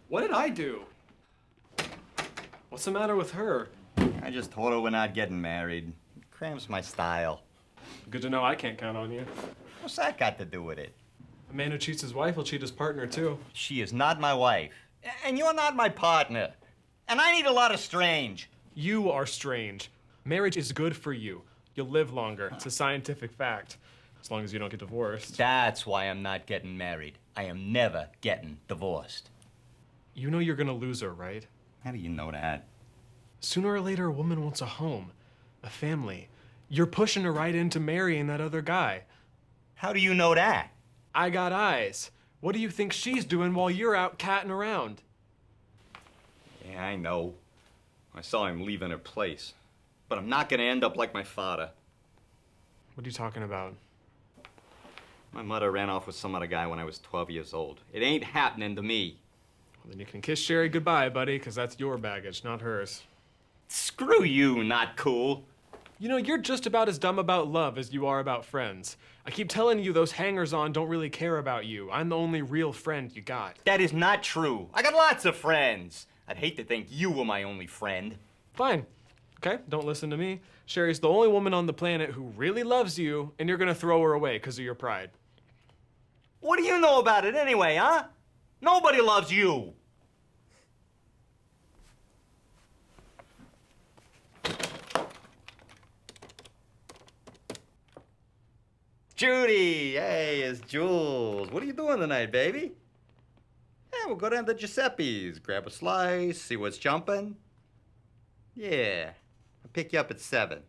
What did I do? What's the matter with her? I just told her we're not getting married. It cramps my style. Good to know I can't count on you. What's that got to do with it? A man who cheats his wife will cheat his partner, too. She is not my wife. And you're not my partner. And I need a lot of strange. You are strange. Marriage is good for you. You'll live longer. It's a scientific fact. As long as you don't get divorced. That's why I'm not getting married. I am never getting divorced. You know you're gonna lose her, right? How do you know that? Sooner or later, a woman wants a home, a family. You're pushing her right into marrying that other guy. How do you know that? I got eyes. What do you think she's doing while you're out catting around? Yeah, I know. I saw him leaving her place. But I'm not gonna end up like my father. What are you talking about? My mother ran off with some other guy when I was 12 years old. It ain't happening to me. Well, then you can kiss Sherry goodbye, buddy, because that's your baggage, not hers. Screw you, not cool. You know, you're just about as dumb about love as you are about friends. I keep telling you those hangers-on don't really care about you. I'm the only real friend you got. That is not true. I got lots of friends. I'd hate to think you were my only friend. Fine. Okay, don't listen to me. Sherry's the only woman on the planet who really loves you, and you're gonna throw her away because of your pride. What do you know about it anyway, huh? Nobody loves you. Judy, hey, it's Jules. What are you doing tonight, baby? Yeah, we'll go down to Giuseppe's, grab a slice, see what's jumping. Yeah, I'll pick you up at 7.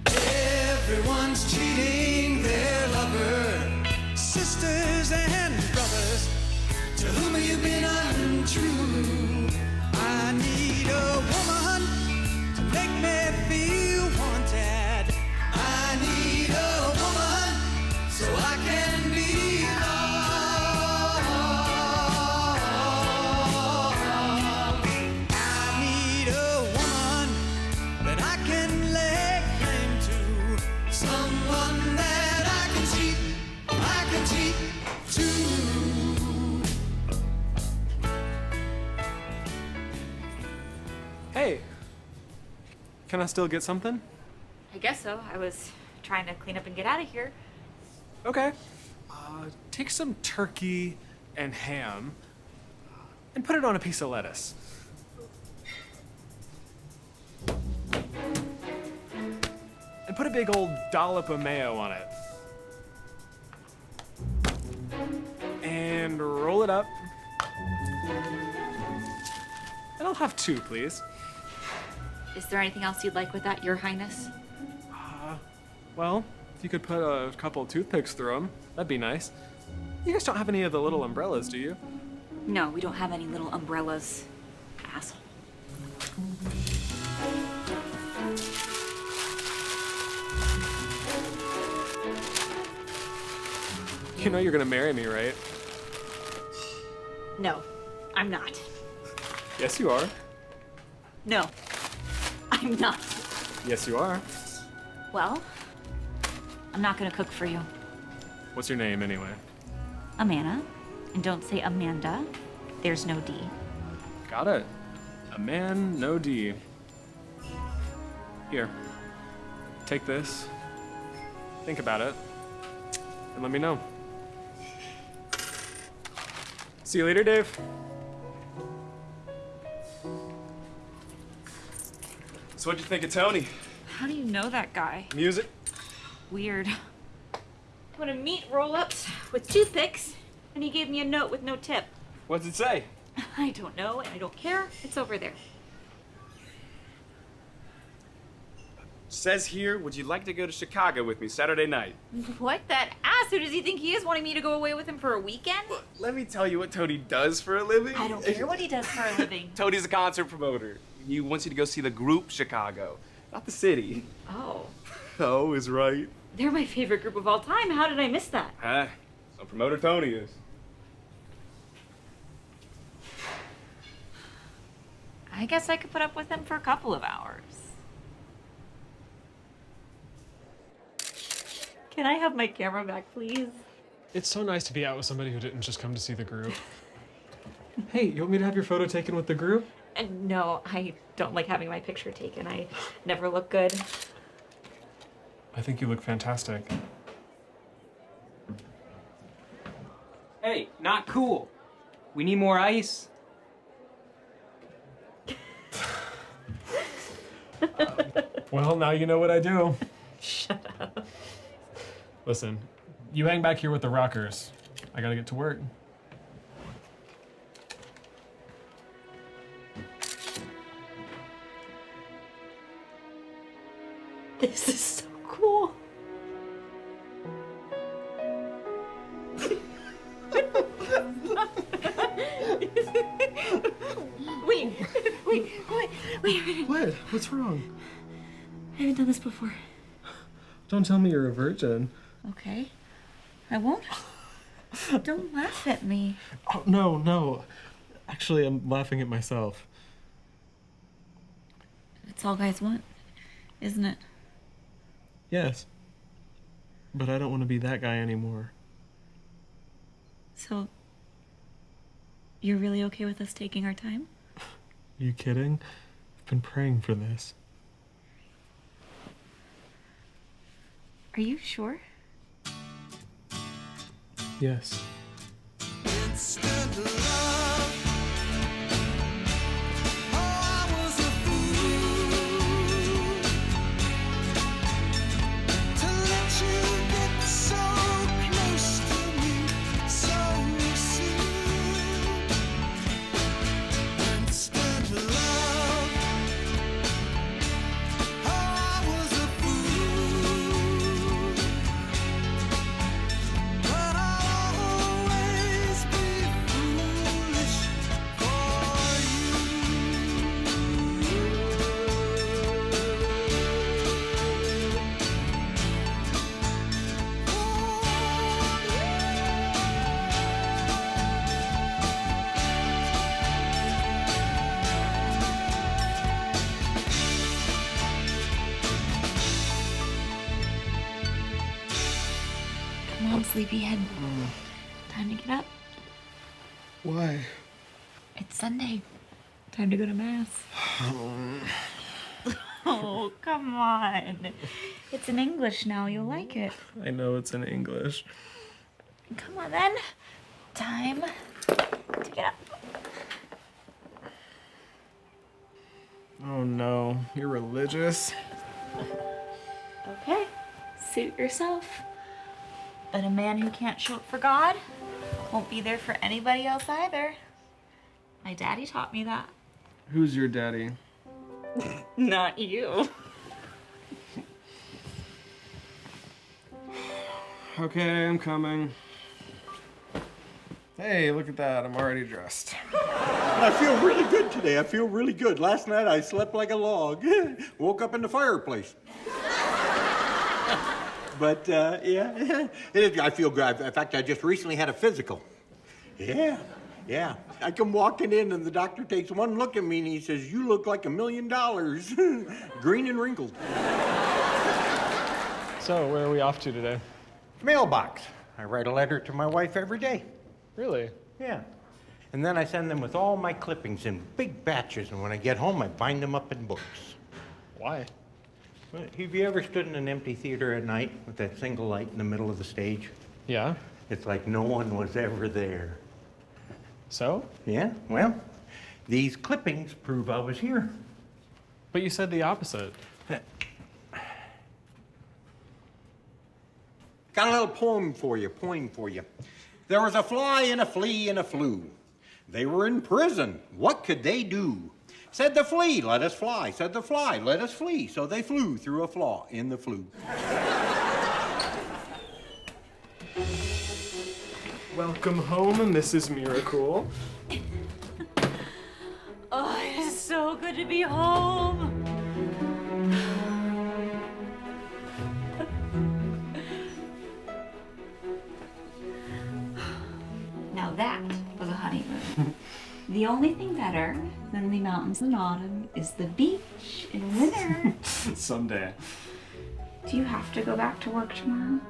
Everyone's cheating their lover, sisters and brothers. To whom have you been untrue? I need a woman to make me feel wanted. I need a woman so I can be loved. I need a woman that I can lay claim to. Someone that I can cheat to. Hey, can I still get something? I guess so. I was trying to clean up and get out of here. Okay. Take some turkey and ham and put it on a piece of lettuce. And put a big old dollop of mayo on it. And roll it up. And I'll have 2, please. Is there anything else you'd like with that, Your Highness? Well, if you could put a couple toothpicks through them, that'd be nice. You guys don't have any of the little umbrellas, do you? No, we don't have any little umbrellas. Asshole. You know you're gonna marry me, right? No, I'm not. Yes, you are. No, I'm not. Yes, you are. Well, I'm not gonna cook for you. What's your name, anyway? Amanda. And don't say Amanda. There's no D. Got it. A man, no D. Here. Take this. Think about it. And let me know. See you later, Dave. So what'd you think of Tony? How do you know that guy? Music? Weird. Put a meat roll-ups with toothpicks, and he gave me a note with no tip. What's it say? I don't know, and I don't care. It's over there. Says here, would you like to go to Chicago with me Saturday night? What? That ass? Who does he think he is, wanting me to go away with him for a weekend? Let me tell you what Tony does for a living. I don't care what he does for a living. Tony's a concert promoter. He wants you to go see the group Chicago, not the city. Oh. Oh, is right. They're my favorite group of all time. How did I miss that? Huh? So promoter Tony is. I guess I could put up with him for a couple of hours. Can I have my camera back, please? It's so nice to be out with somebody who didn't just come to see the group. Hey, you want me to have your photo taken with the group? And no, I don't like having my picture taken. I never look good. I think you look fantastic. Hey, not cool. We need more ice. Well, now you know what I do. Shut up. Listen, you hang back here with the rockers. I gotta get to work. This is so cool. Wait. What? What's wrong? I haven't done this before. Don't tell me you're a virgin. Okay. I won't. Don't laugh at me. Oh, no. Actually, I'm laughing at myself. It's all guys want, isn't it? Yes. But I don't want to be that guy anymore. So, you're really okay with us taking our time? You kidding? I've been praying for this. Are you sure? Yes. Come on, sleepyhead. Time to get up. Why? It's Sunday. Time to go to Mass. Oh, come on. It's in English now. You'll like it. I know it's in English. Come on then. Time to get up. Oh no, you're religious? Okay, suit yourself. But a man who can't show up for God won't be there for anybody else either. My daddy taught me that. Who's your daddy? Not you. Okay, I'm coming. Hey, look at that, I'm already dressed. I feel really good today. I feel really good. Last night I slept like a log. Woke up in the fireplace. But, yeah, I feel good. In fact, I just recently had a physical. Yeah. I come walking in and the doctor takes one look at me and he says, "You look like $1 million." Green and wrinkled. So, where are we off to today? Mailbox. I write a letter to my wife every day. Really? Yeah. And then I send them with all my clippings in big batches, and when I get home, I bind them up in books. Why? Well, have you ever stood in an empty theater at night with that single light in the middle of the stage? Yeah. It's like no one was ever there. So? Yeah, well, these clippings prove I was here. But you said the opposite. Got a little poem for you. There was a fly and a flea and a flew. They were in prison. What could they do? Said the flea, "Let us fly." Said the fly, "Let us flee." So they flew through a flaw in the flue. Welcome home, Mrs. Mirakul. Oh, it is so good to be home. Now that was a honeymoon. The only thing better than the mountains in autumn is the beach in winter. Someday. Do you have to go back to work tomorrow?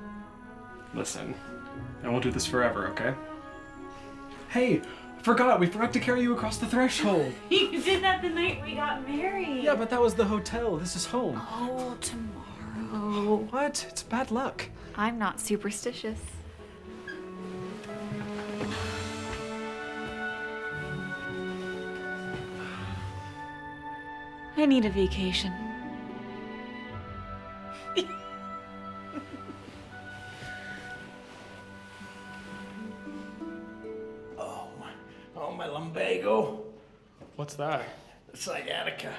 Listen, I won't do this forever, okay? Hey, we forgot to carry you across the threshold. You did that the night we got married. Yeah, but that was the hotel. This is home. Oh, tomorrow. What? It's bad luck. I'm not superstitious. I need a vacation. Oh, my lumbago. What's that? Sciatica.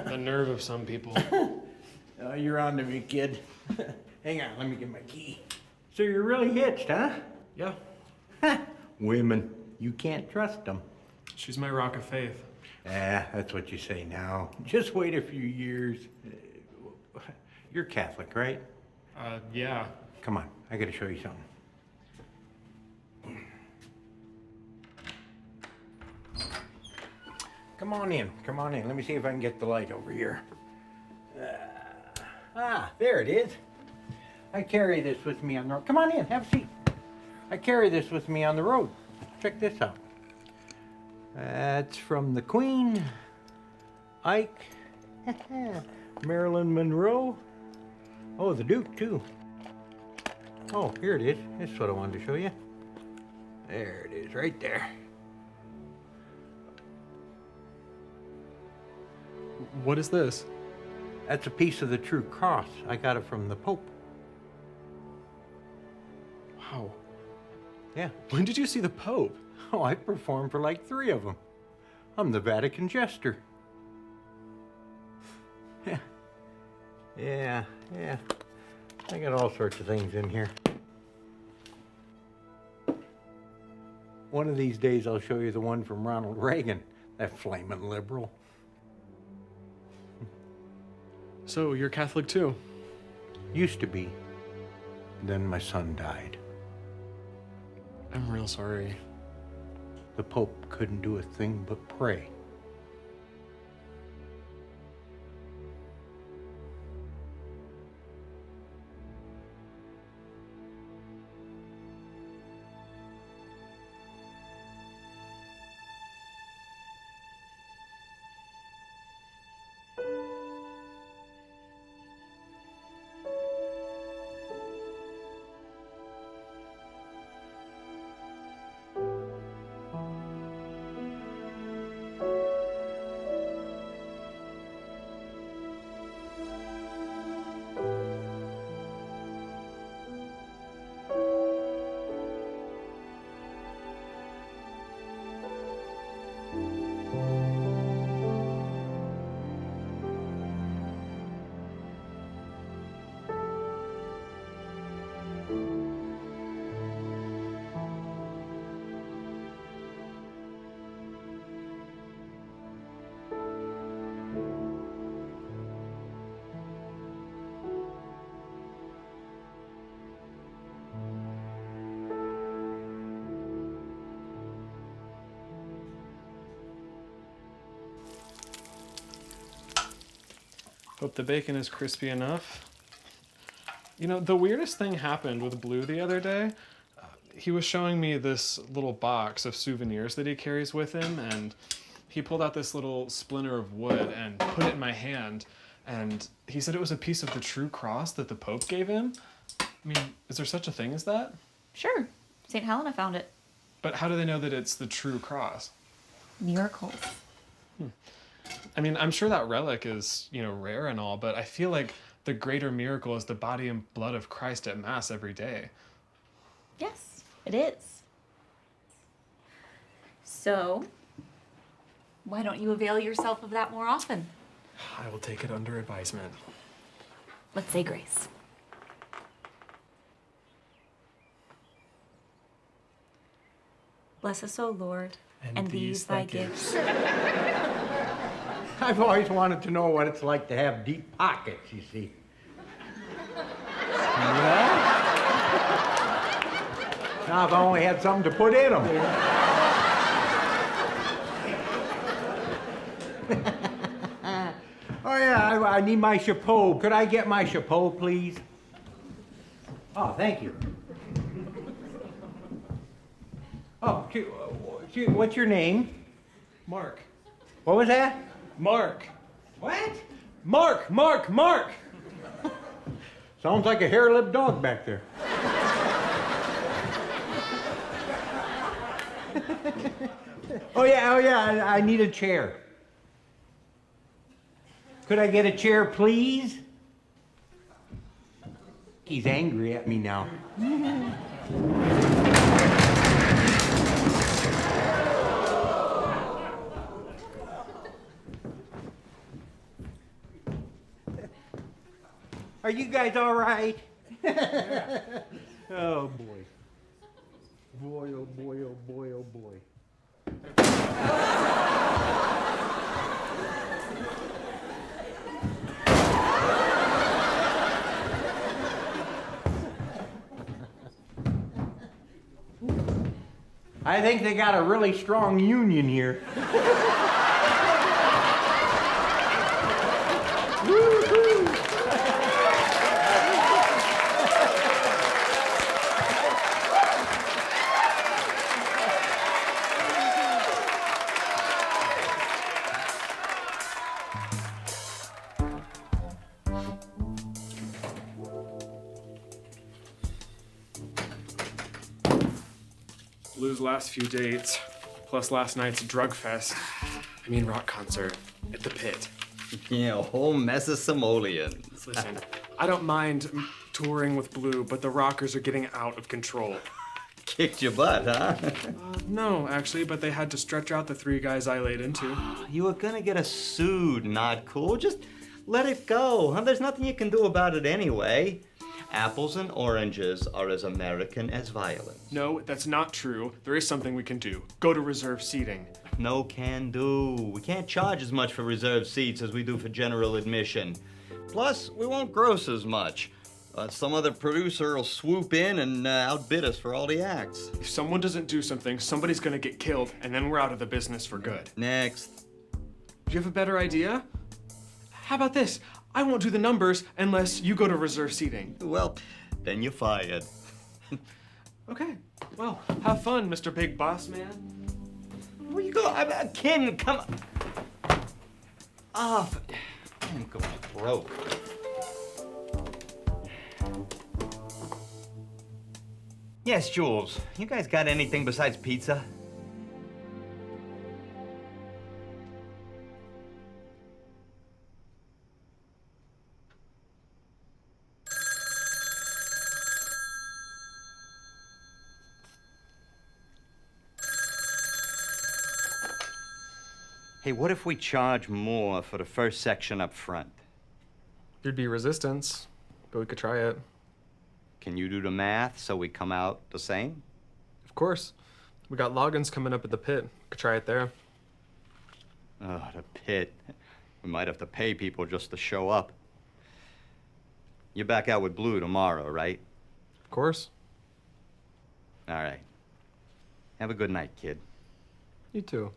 The nerve of some people. Oh, you're on to me, kid. Hang on, let me get my key. So you're really hitched, huh? Yeah. Women, you can't trust them. She's my rock of faith. That's what you say now. Just wait a few years. You're Catholic, right? Yeah. Come on, I gotta show you something. Come on in. Let me see if I can get the light over here. There it is. I carry this with me on the road. Come on in, have a seat. I carry this with me on the road. Check this out. That's from the Queen, Ike, Marilyn Monroe. Oh, the Duke, too. Oh, here it is. This is what I wanted to show you. There it is, right there. What is this? That's a piece of the true cross. I got it from the Pope. Wow. Yeah. When did you see the Pope? Oh, I performed for like 3 of them. I'm the Vatican jester. Yeah. I got all sorts of things in here. One of these days I'll show you the one from Ronald Reagan, that flaming liberal. So, you're Catholic too? Used to be. Then my son died. I'm real sorry. The Pope couldn't do a thing but pray. Hope the bacon is crispy enough. You know, the weirdest thing happened with Blue the other day. He was showing me this little box of souvenirs that he carries with him, and he pulled out this little splinter of wood and put it in my hand, and he said it was a piece of the true cross that the Pope gave him. I mean, is there such a thing as that? Sure. St. Helena found it. But how do they know that it's the true cross? Miracles. I mean, I'm sure that relic is, rare and all, but I feel like the greater miracle is the body and blood of Christ at Mass every day. Yes, it is. So, why don't you avail yourself of that more often? I will take it under advisement. Let's say grace. Bless us, O Lord, and these thy gifts. I've always wanted to know what it's like to have deep pockets, you see. Yeah? Now if I only had something to put in them. Oh yeah, I need my chapeau. Could I get my chapeau, please? Oh, thank you. Oh, what's your name? Mark. What was that? Mark. What? Mark! Sounds like a hair-lipped dog back there. Oh yeah, I need a chair. Could I get a chair, please? He's angry at me now. Are you guys all right? Oh, boy. Boy, oh, boy, oh, boy, oh, boy. I think they got a really strong union here. Blue's last few dates, plus last night's drug fest. Rock concert at the Pit. Yeah, a whole mess of simoleons. Listen, I don't mind touring with Blue, but the rockers are getting out of control. Kicked your butt, huh? No, actually, but they had to stretch out the 3 guys I laid into. You were gonna get us sued, not cool. Just let it go, huh? There's nothing you can do about it anyway. Apples and oranges are as American as violence. No, that's not true. There is something we can do. Go to reserve seating. No can do. We can't charge as much for reserved seats as we do for general admission. Plus, we won't gross as much. Some other producer will swoop in and outbid us for all the acts. If someone doesn't do something, somebody's gonna get killed, and then we're out of the business for good. Next. Do you have a better idea? How about this? I won't do the numbers unless you go to reserve seating. Well, then you're fired. Okay. Well, have fun, Mr. Big Boss Man. Where you go? Ken, come on. Off. I'm going broke. Yes, Jules. You guys got anything besides pizza? Hey, what if we charge more for the first section up front? There'd be resistance, but we could try it. Can you do the math so we come out the same? Of course. We got logins coming up at the Pit. Could try it there. Oh, the Pit. We might have to pay people just to show up. You're back out with Blue tomorrow, right? Of course. All right. Have a good night, kid. You too.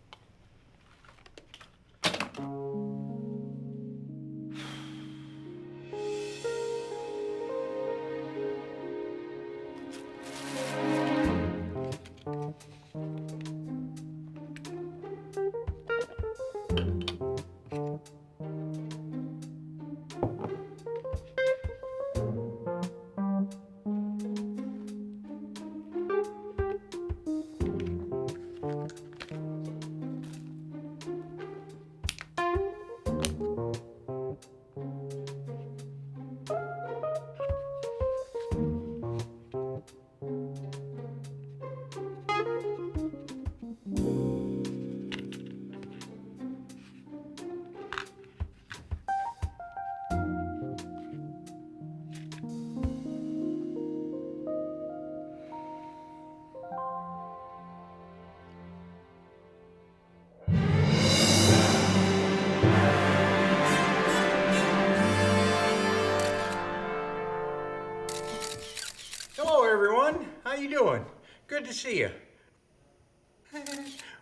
How you doing? Good to see you.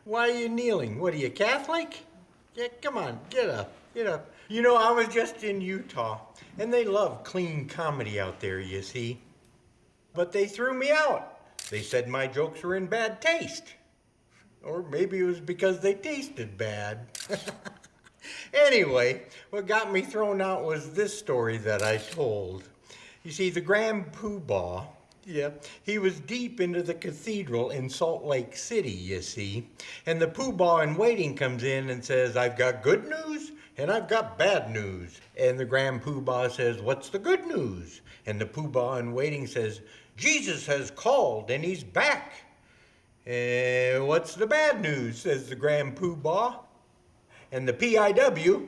Why are you kneeling? What are you, Catholic? Yeah, come on, get up, get up. You know, I was just in Utah, and they love clean comedy out there, you see. But they threw me out. They said my jokes were in bad taste. Or maybe it was because they tasted bad. Anyway, what got me thrown out was this story that I told. You see, the Grand Poobah, he was deep into the cathedral in Salt Lake City, you see. And the Poobah in waiting comes in and says, I've got good news and I've got bad news. And the Grand Poobah says, what's the good news? And the Poobah in waiting says, Jesus has called and he's back. What's the bad news? Says the Grand Poobah. And the PIW,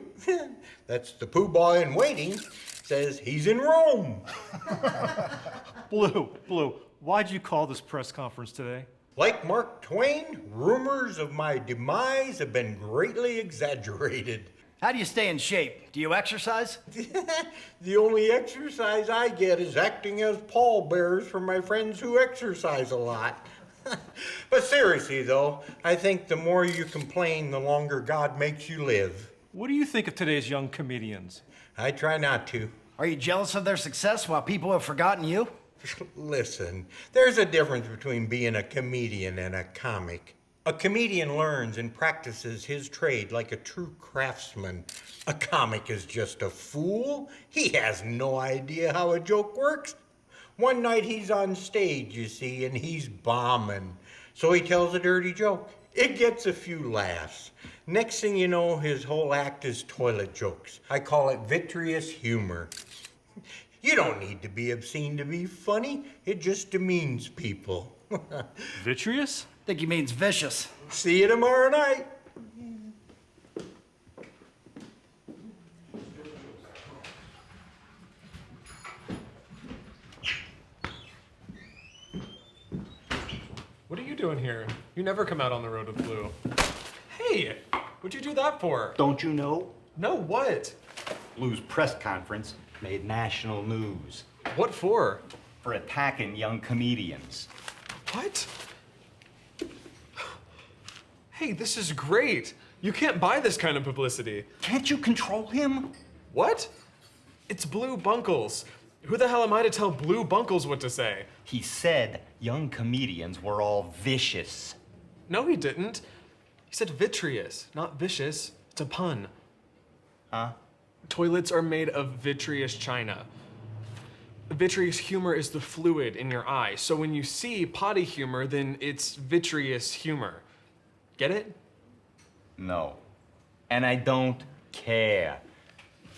that's the Poobah in waiting, says he's in Rome. Blue, why'd you call this press conference today? Like Mark Twain, rumors of my demise have been greatly exaggerated. How do you stay in shape? Do you exercise? The only exercise I get is acting as pallbearers for my friends who exercise a lot. But seriously, though, I think the more you complain, the longer God makes you live. What do you think of today's young comedians? I try not to. Are you jealous of their success while people have forgotten you? Listen, there's a difference between being a comedian and a comic. A comedian learns and practices his trade like a true craftsman. A comic is just a fool. He has no idea how a joke works. One night he's on stage, you see, and he's bombing. So he tells a dirty joke. It gets a few laughs. Next thing you know, his whole act is toilet jokes. I call it vitreous humor. You don't need to be obscene to be funny. It just demeans people. Vitreous? I think he means vicious. See you tomorrow night. What are you doing here? You never come out on the road with Blue. Hey, what'd you do that for? Don't you know? No, what? Blue's press conference made national news. What for? For attacking young comedians. What? Hey, this is great. You can't buy this kind of publicity. Can't you control him? What? It's Blue Bunkles. Who the hell am I to tell Blue Bunkles what to say? He said young comedians were all vicious. No, he didn't. He said vitreous, not vicious. It's a pun. Huh? Toilets are made of vitreous china. Vitreous humor is the fluid in your eye. So when you see potty humor, then it's vitreous humor. Get it? No. And I don't care.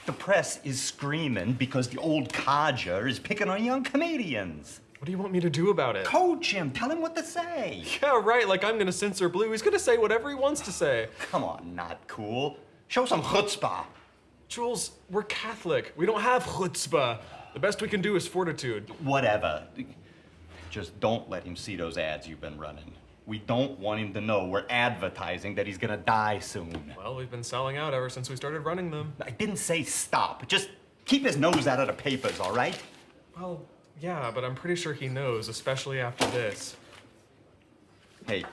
The press is screaming because the old codger is picking on young comedians. What do you want me to do about it? Coach him. Tell him what to say. Yeah, right. Like I'm gonna censor Blue. He's gonna say whatever he wants to say. Come on, not cool. Show some chutzpah. Jules, we're Catholic. We don't have chutzpah. The best we can do is fortitude. Whatever. Just don't let him see those ads you've been running. We don't want him to know we're advertising that he's gonna die soon. Well, we've been selling out ever since we started running them. I didn't say stop. Just keep his nose out of the papers, all right? Well, yeah, but I'm pretty sure he knows, especially after this. Hey,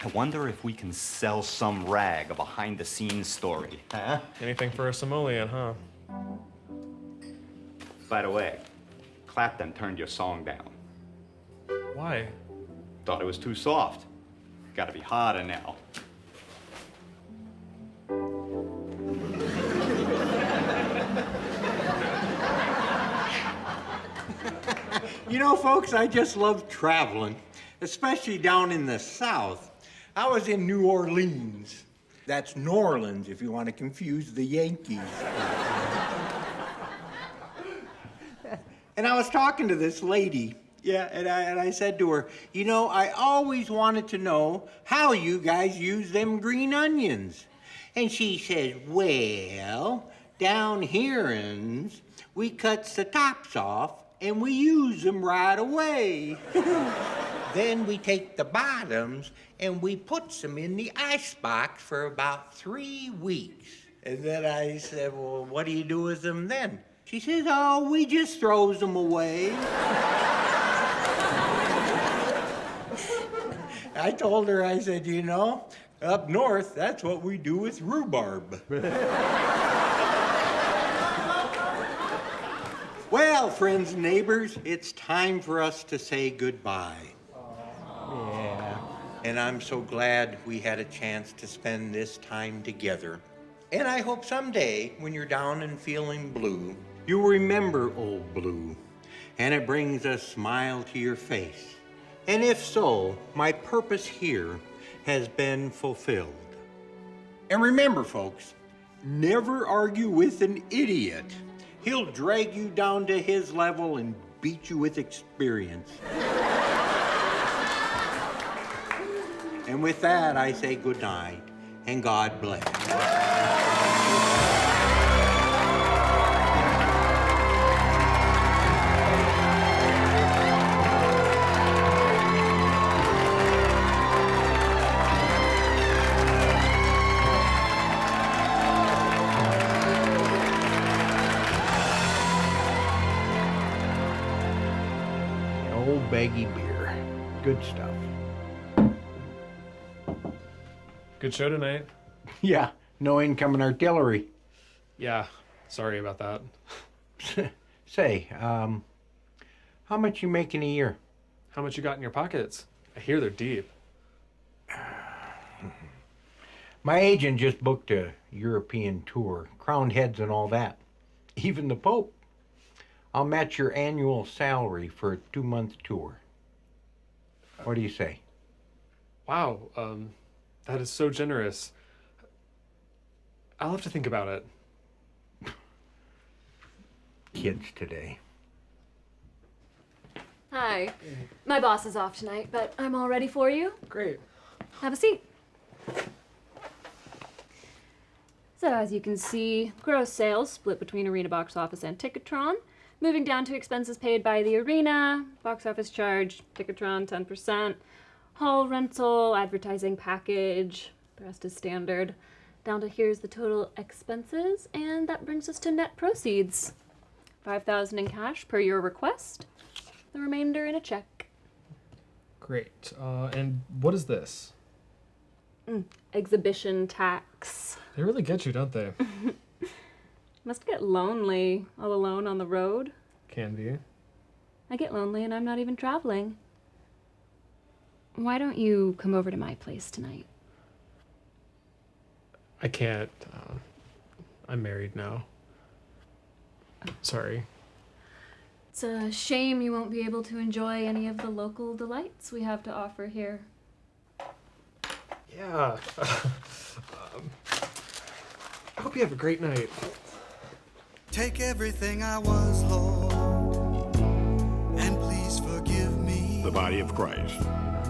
I wonder if we can sell some rag a behind-the-scenes story, huh? Anything for a simoleon, huh? By the way, Clapton turned your song down. Why? Thought it was too soft. Gotta be harder now. You know, folks, I just love traveling, especially down in the South. I was in New Orleans. That's New Orleans, if you want to confuse the Yankees. And I was talking to this lady. Yeah, and I said to her, you know, I always wanted to know how you guys use them green onions. And she says, well, down here's we cuts the tops off and we use them right away. Then we take the bottoms and we puts them in the icebox for about 3 weeks. And then I said, well, what do you do with them then? She says, oh, we just throws them away. I told her, I said, you know, up north, that's what we do with rhubarb. Well, friends and neighbors, it's time for us to say goodbye. Yeah. And I'm so glad we had a chance to spend this time together. And I hope someday, when you're down and feeling blue, you'll remember old Blue, and it brings a smile to your face. And if so, my purpose here has been fulfilled. And remember, folks, never argue with an idiot. He'll drag you down to his level and beat you with experience. And with that, I say good night and God bless. Old baggy beer. Good stuff. Good show tonight. Yeah, no incoming artillery. Yeah, sorry about that. Say, how much you make in a year? How much you got in your pockets? I hear they're deep. My agent just booked a European tour, crowned heads and all that. Even the Pope. I'll match your annual salary for a 2-month tour. What do you say? Wow, that is so generous. I'll have to think about it. Kids today. Hi. My boss is off tonight, but I'm all ready for you. Great. Have a seat. So as you can see, gross sales split between Arena Box Office and Ticketron. Moving down to expenses paid by the arena, box office charge, Ticketron 10%, hall rental, advertising package, the rest is standard. Down to here's the total expenses, and that brings us to net proceeds. $5,000 in cash per your request, the remainder in a check. Great. And what is this? Exhibition tax. They really get you, don't they? Must get lonely all alone on the road. Can be. I get lonely and I'm not even traveling. Why don't you come over to my place tonight? I can't. I'm married now. Sorry. It's a shame you won't be able to enjoy any of the local delights we have to offer here. Yeah. I hope you have a great night. Take everything I was, Lord, and please forgive me. The body of Christ.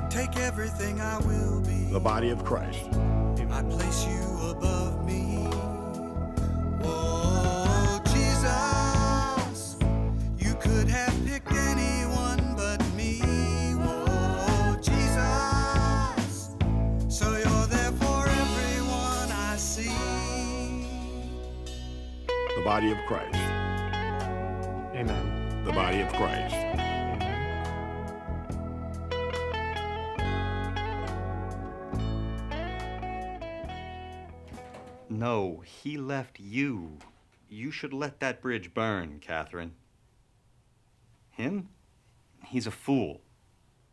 Take everything I will be. The body of Christ. I place you above me. Oh, Jesus, you could have picked anyone but me. Oh, Jesus, so you're there for everyone I see. The body of Christ. Amen. The body of Christ. No, he left you. You should let that bridge burn, Catherine. Him? He's a fool.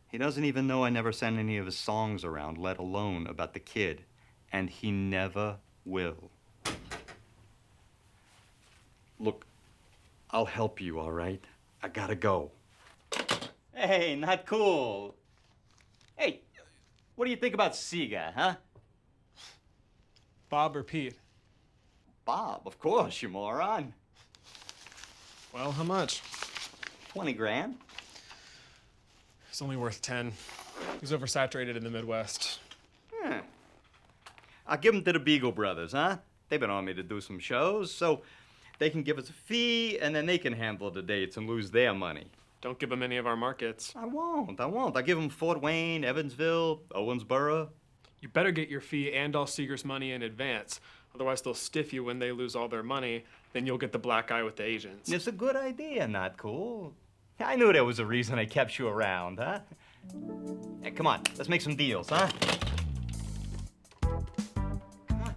He doesn't even know I never sent any of his songs around, let alone about the kid. And he never will. Look, I'll help you, all right? I gotta go. Hey, not cool. Hey, what do you think about Sega, huh? Bob or Pete? Bob, of course, you moron. Well, how much? 20 grand. He's only worth 10. He's oversaturated in the Midwest. I'll give them to the Beagle Brothers, huh? They've been on me to do some shows, so they can give us a fee, and then they can handle the dates and lose their money. Don't give them any of our markets. I won't. I'll give them Fort Wayne, Evansville, Owensboro. You better get your fee and all Seeger's money in advance. Otherwise, they'll stiff you when they lose all their money. Then you'll get the black eye with the agents. It's a good idea, not cool. I knew there was a reason I kept you around, huh? Hey, come on, let's make some deals, huh? Come on,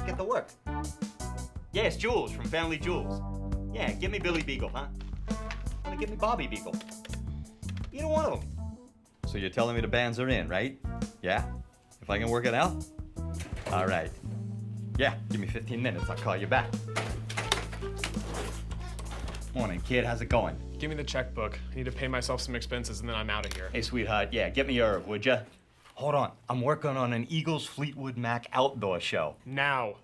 get to work. Yeah, it's Jules from Family Jewels. Yeah, give me Billy Beagle, huh? Wanna give me Bobby Beagle? Either one of them. So you're telling me the bands are in, right? Yeah? If I can work it out? All right. Yeah, give me 15 minutes. I'll call you back. Morning, kid. How's it going? Give me the checkbook. I need to pay myself some expenses and then I'm out of here. Hey, sweetheart. Yeah, get me Irv, would ya? Hold on. I'm working on an Eagles Fleetwood Mac outdoor show. Now.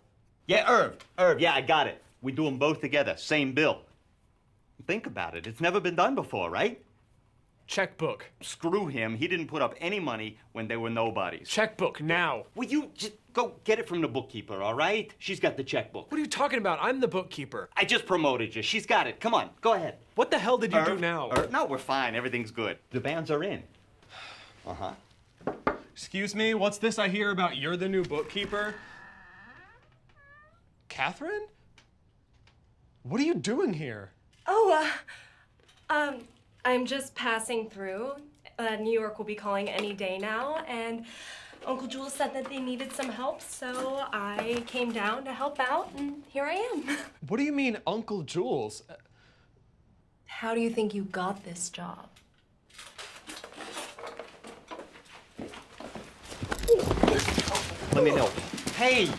Yeah, Irv. Yeah, I got it. We do them both together. Same bill. Think about it. It's never been done before, right? Checkbook. Screw him. He didn't put up any money when they were nobodies. Checkbook, now. Will you just go get it from the bookkeeper, all right? She's got the checkbook. What are you talking about? I'm the bookkeeper. I just promoted you. She's got it. Come on, go ahead. What the hell did you do now? No, we're fine. Everything's good. The bands are in. Uh-huh. Excuse me, what's this I hear about you're the new bookkeeper? Catherine? What are you doing here? Oh, I'm just passing through. New York will be calling any day now, and Uncle Jules said that they needed some help, so I came down to help out, and here I am. What do you mean, Uncle Jules? How do you think you got this job? Let me know. Hey,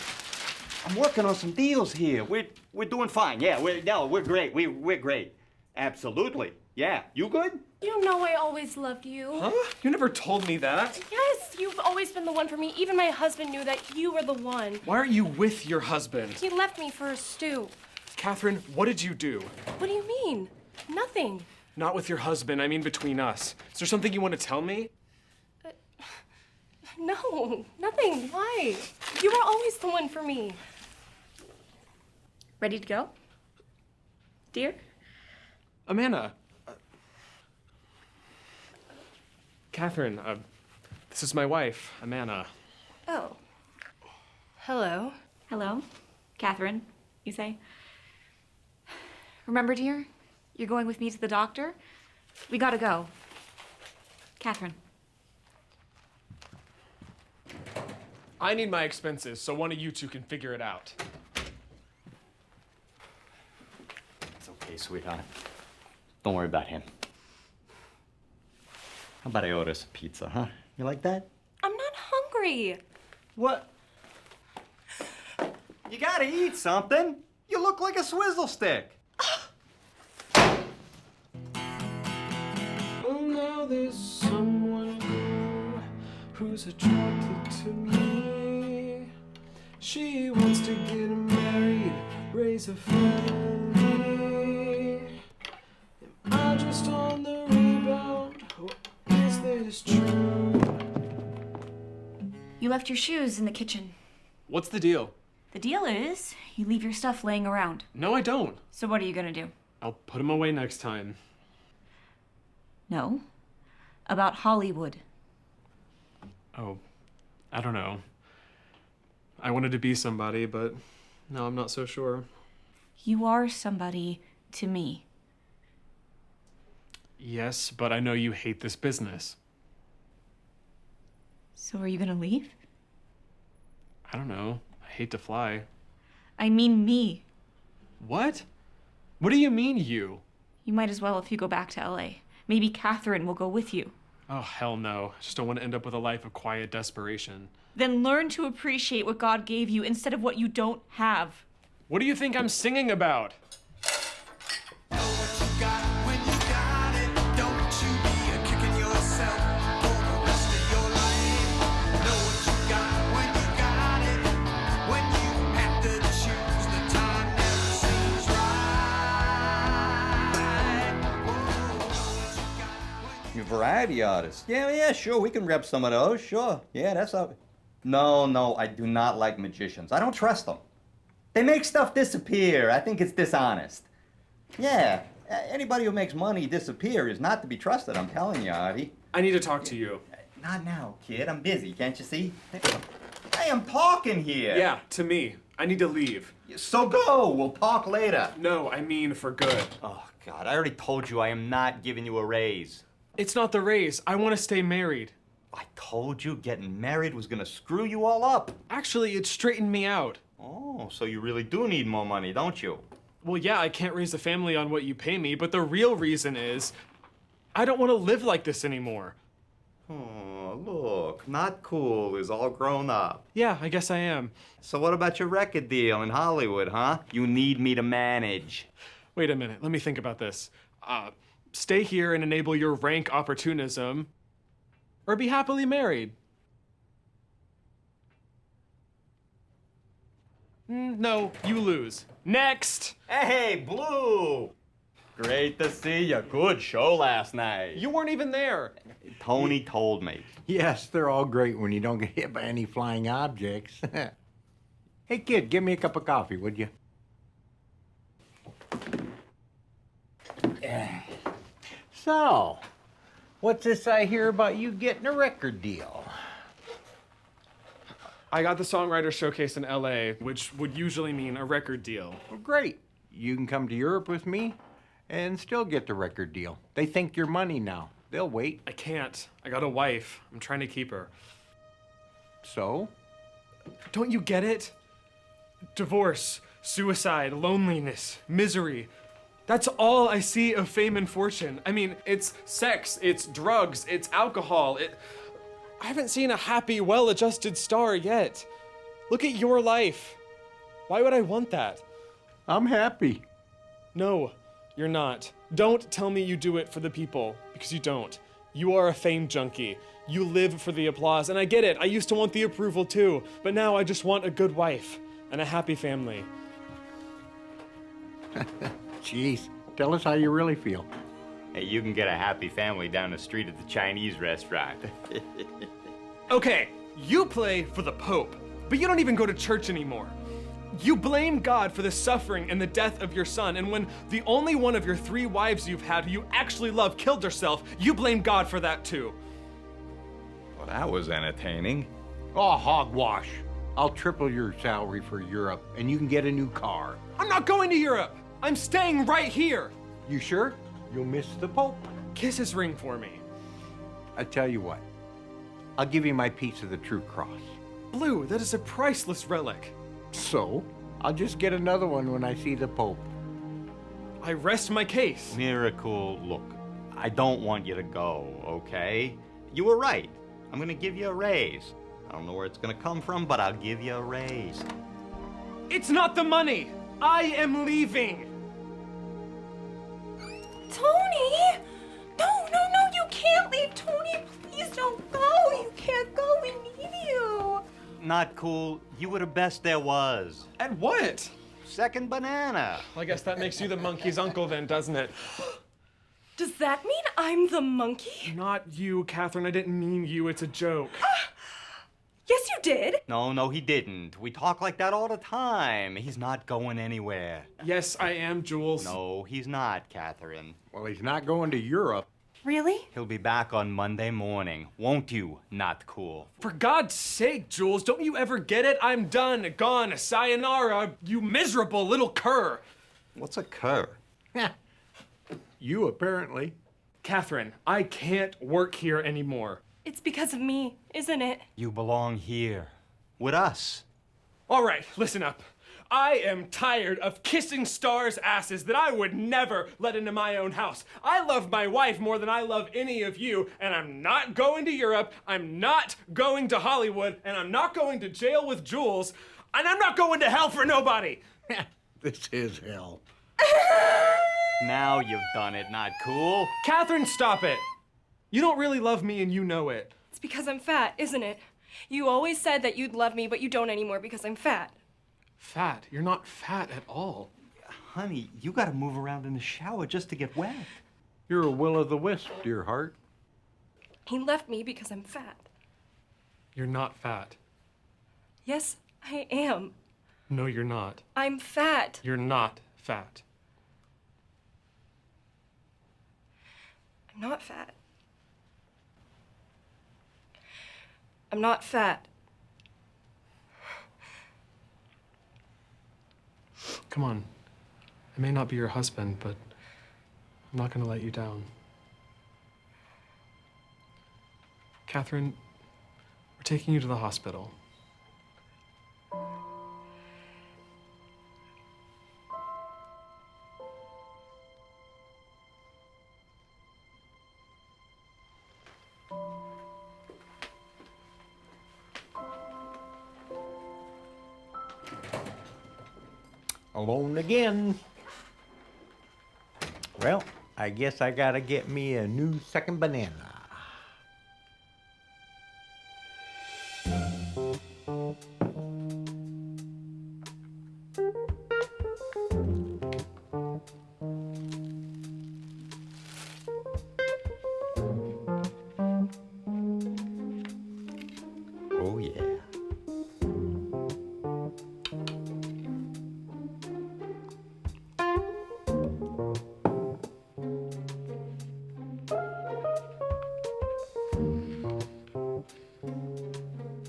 I'm working on some deals here. We're doing fine. Yeah, we're great. We're great. Absolutely. Yeah. You good? You know I always loved you. Huh? You never told me that. Yes, you've always been the one for me. Even my husband knew that you were the one. Why aren't you with your husband? He left me for a stew. Catherine, what did you do? What do you mean? Nothing. Not with your husband, I mean between us. Is there something you want to tell me? No, nothing. Why? You were always the one for me. Ready to go? Dear? Amanda. Catherine, this is my wife, Amanda. Oh. Hello. Hello. Catherine, you say? Remember, dear? You're going with me to the doctor? We gotta go. Catherine. I need my expenses, so one of you two can figure it out. It's okay, sweetheart. Don't worry about him. How about I order some pizza, huh? You like that? I'm not hungry. What? You gotta eat something. You look like a swizzle stick. Oh, now there's someone new who's attracted to me. She wants to get married, raise a family. Am I just on the rebound, or is this true? You left your shoes in the kitchen. What's the deal? The deal is, you leave your stuff laying around. No, I don't. So what are you gonna do? I'll put them away next time. No. About Hollywood. Oh, I don't know. I wanted to be somebody, but no, I'm not so sure. You are somebody to me. Yes, but I know you hate this business. So are you gonna leave? I don't know. I hate to fly. I mean me. What? What do you mean, you? You might as well if you go back to LA. Maybe Catherine will go with you. Oh, hell no. I just don't want to end up with a life of quiet desperation. Then learn to appreciate what God gave you instead of what you don't have. What do you think I'm singing about? Variety artists. Yeah, sure, we can rep some of those, sure. Yeah, that's up. No, I do not like magicians. I don't trust them. They make stuff disappear. I think it's dishonest. Yeah, anybody who makes money disappear is not to be trusted, I'm telling you, Artie. I need to talk to you. Not now, kid. I'm busy, can't you see? Hey, I'm talking here. Yeah, to me. I need to leave. So go. We'll talk later. No, I mean for good. Oh, God, I already told you I am not giving you a raise. It's not the raise. I want to stay married. I told you getting married was gonna screw you all up. Actually, it straightened me out. Oh, so you really do need more money, don't you? Well, yeah, I can't raise a family on what you pay me, but the real reason is I don't want to live like this anymore. Oh, look, Not Cool is all grown up. Yeah, I guess I am. So what about your record deal in Hollywood, huh? You need me to manage. Wait a minute, let me think about this. Stay here and enable your rank opportunism, or be happily married. No, you lose. Next! Hey, Blue! Great to see you. Good show last night. You weren't even there. Tony told me. Yes, they're all great when you don't get hit by any flying objects. Hey, kid, give me a cup of coffee, would you? So, what's this I hear about you getting a record deal? I got the Songwriter Showcase in LA, which would usually mean a record deal. Well, great. You can come to Europe with me and still get the record deal. They think you're money now. They'll wait. I can't. I got a wife. I'm trying to keep her. So? Don't you get it? Divorce, suicide, loneliness, misery. That's all I see of fame and fortune. I mean, it's sex, it's drugs, it's alcohol. I haven't seen a happy, well-adjusted star yet. Look at your life. Why would I want that? I'm happy. No, you're not. Don't tell me you do it for the people, because you don't. You are a fame junkie. You live for the applause, and I get it. I used to want the approval too, but now I just want a good wife and a happy family. Jeez, tell us how you really feel. Hey, you can get a happy family down the street at the Chinese restaurant. Okay, you play for the Pope, but you don't even go to church anymore. You blame God for the suffering and the death of your son, and when the only one of your 3 wives you've had who you actually love killed herself, you blame God for that too. Well, that was entertaining. Oh, hogwash. I'll triple your salary for Europe, and you can get a new car. I'm not going to Europe. I'm staying right here. You sure? You'll miss the Pope. Kiss his ring for me. I tell you what, I'll give you my piece of the True Cross. Blue, that is a priceless relic. So, I'll just get another one when I see the Pope. I rest my case. Mirakul, look, I don't want you to go, okay? You were right. I'm gonna give you a raise. I don't know where it's gonna come from, but I'll give you a raise. It's not the money. I am leaving. Tony! No, you can't leave. Tony, please don't go. You can't go. We need you. Not cool. You were the best there was. At what? Second banana. Well, I guess that makes you the monkey's uncle then, doesn't it? Does that mean I'm the monkey? Not you, Catherine. I didn't mean you. It's a joke. Yes, you did. No, he didn't. We talk like that all the time. He's not going anywhere. Yes, I am, Jules. No, he's not, Catherine. Well, he's not going to Europe. Really? He'll be back on Monday morning. Won't you, Not Cool? For God's sake, Jules, don't you ever get it? I'm done, gone, sayonara, you miserable little cur. What's a cur? You, apparently. Catherine, I can't work here anymore. It's because of me, isn't it? You belong here. With us. All right, listen up. I am tired of kissing stars' asses that I would never let into my own house. I love my wife more than I love any of you, and I'm not going to Europe, I'm not going to Hollywood, and I'm not going to jail with Jules, and I'm not going to hell for nobody. This is hell. Now you've done it, Not Cool. Catherine, stop it. You don't really love me and you know it. It's because I'm fat, isn't it? You always said that you'd love me, but you don't anymore because I'm fat. Fat? You're not fat at all. Honey, you gotta move around in the shower just to get wet. You're a will-o'-the-wisp, dear heart. He left me because I'm fat. You're not fat. Yes, I am. No, you're not. I'm fat. You're not fat. I'm not fat. I'm not fat. Come on. I may not be your husband, but I'm not gonna let you down. Catherine, we're taking you to the hospital. Alone again. Well, I guess I gotta get me a new second banana. Oh, yeah.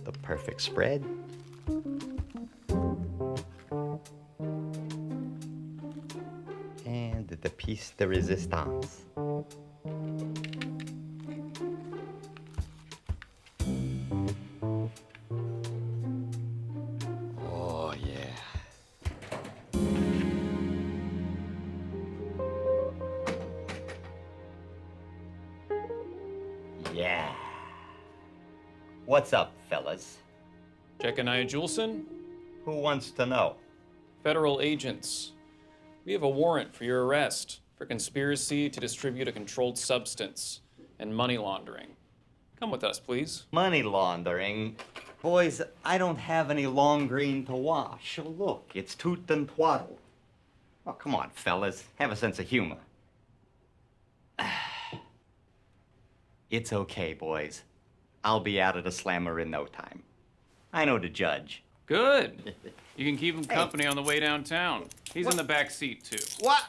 The perfect spread. And the piece de resistance. Oh, yeah. Yeah. What's up, fellas? Jeconiah Juleson? Who wants to know? Federal agents. We have a warrant for your arrest for conspiracy to distribute a controlled substance and money laundering. Come with us, please. Money laundering? Boys, I don't have any long green to wash. Oh, look, it's toot and twaddle. Oh, come on, fellas. Have a sense of humor. It's okay, boys. I'll be out of the slammer in no time. I know the judge. Good. You can keep him company on the way downtown. He's in the back seat, too. What?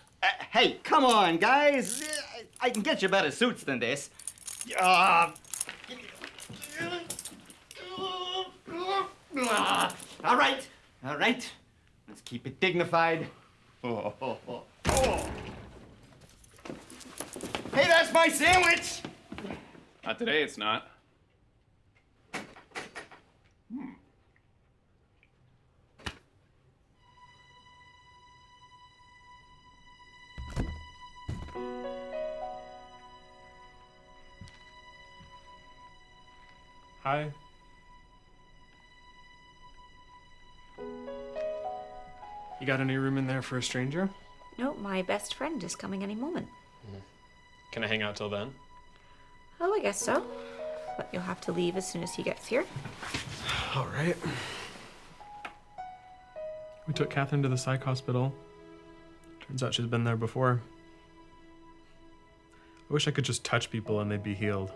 Hey, come on, guys. I can get you better suits than this. All right. Let's keep it dignified. Hey, that's my sandwich! Not today, it's not. Hi. You got any room in there for a stranger? No, my best friend is coming any moment. Can I hang out till then? Oh, I guess so. But you'll have to leave as soon as he gets here. All right. We took Catherine to the psych hospital. Turns out she's been there before. I wish I could just touch people and they'd be healed.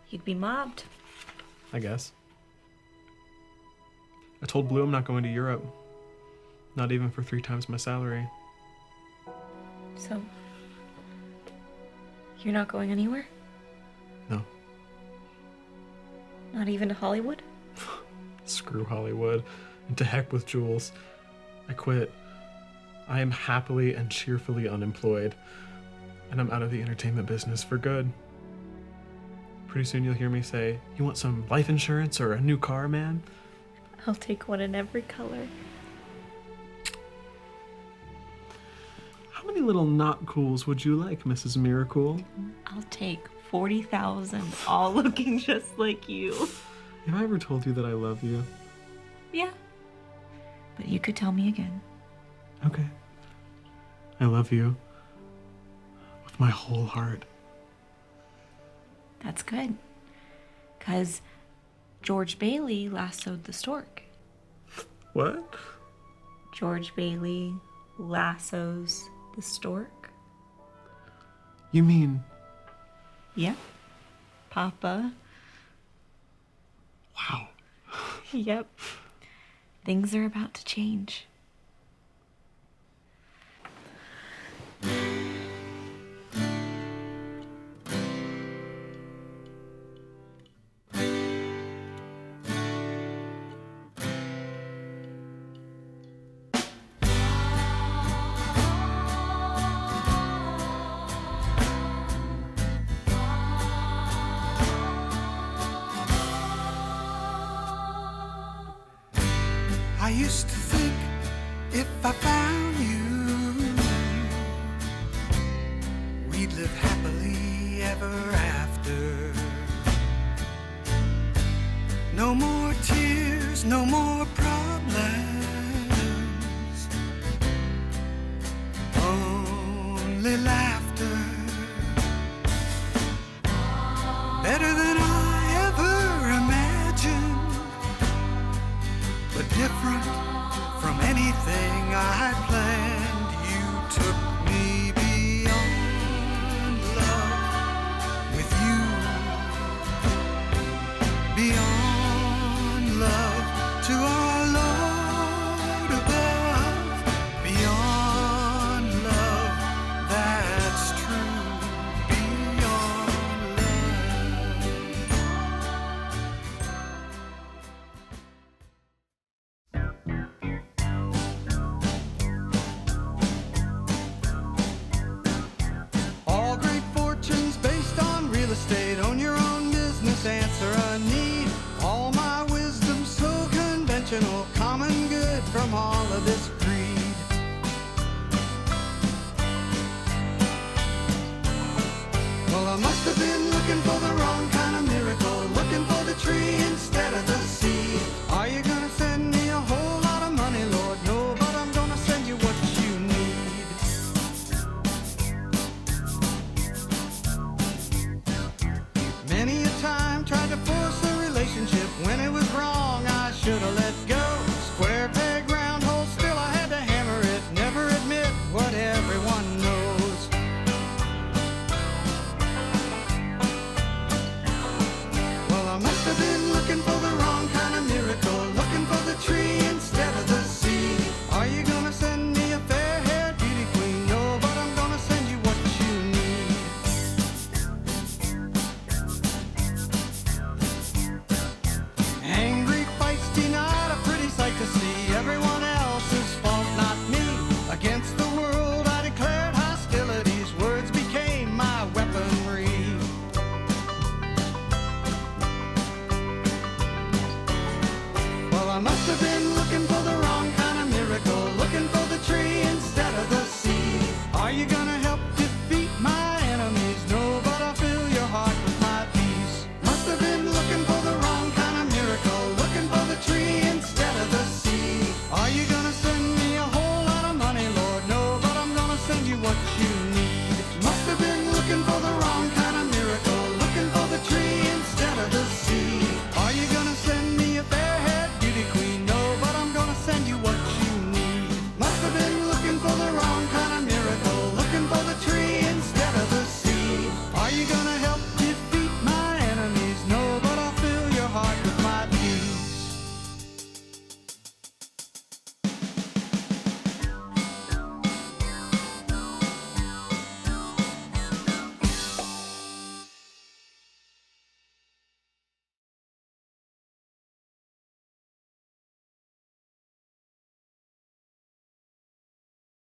You'd be mobbed. I guess. I told Blue I'm not going to Europe. Not even for 3 times my salary. So, you're not going anywhere? No. Not even to Hollywood? Screw Hollywood. And to heck with Jules. I quit. I am happily and cheerfully unemployed. And I'm out of the entertainment business for good. Pretty soon you'll hear me say, "You want some life insurance or a new car, man?" I'll take one in every color. How many little not cools would you like, Mrs. Mirakul? I'll take 40,000, all looking just like you. Have I ever told you that I love you? Yeah. But you could tell me again. Okay. I love you. With my whole heart. That's good. 'Cause George Bailey lassoed the stork. What? George Bailey lassos the stork? You mean... Yep. Papa. Wow. Yep. Things are about to change. They lie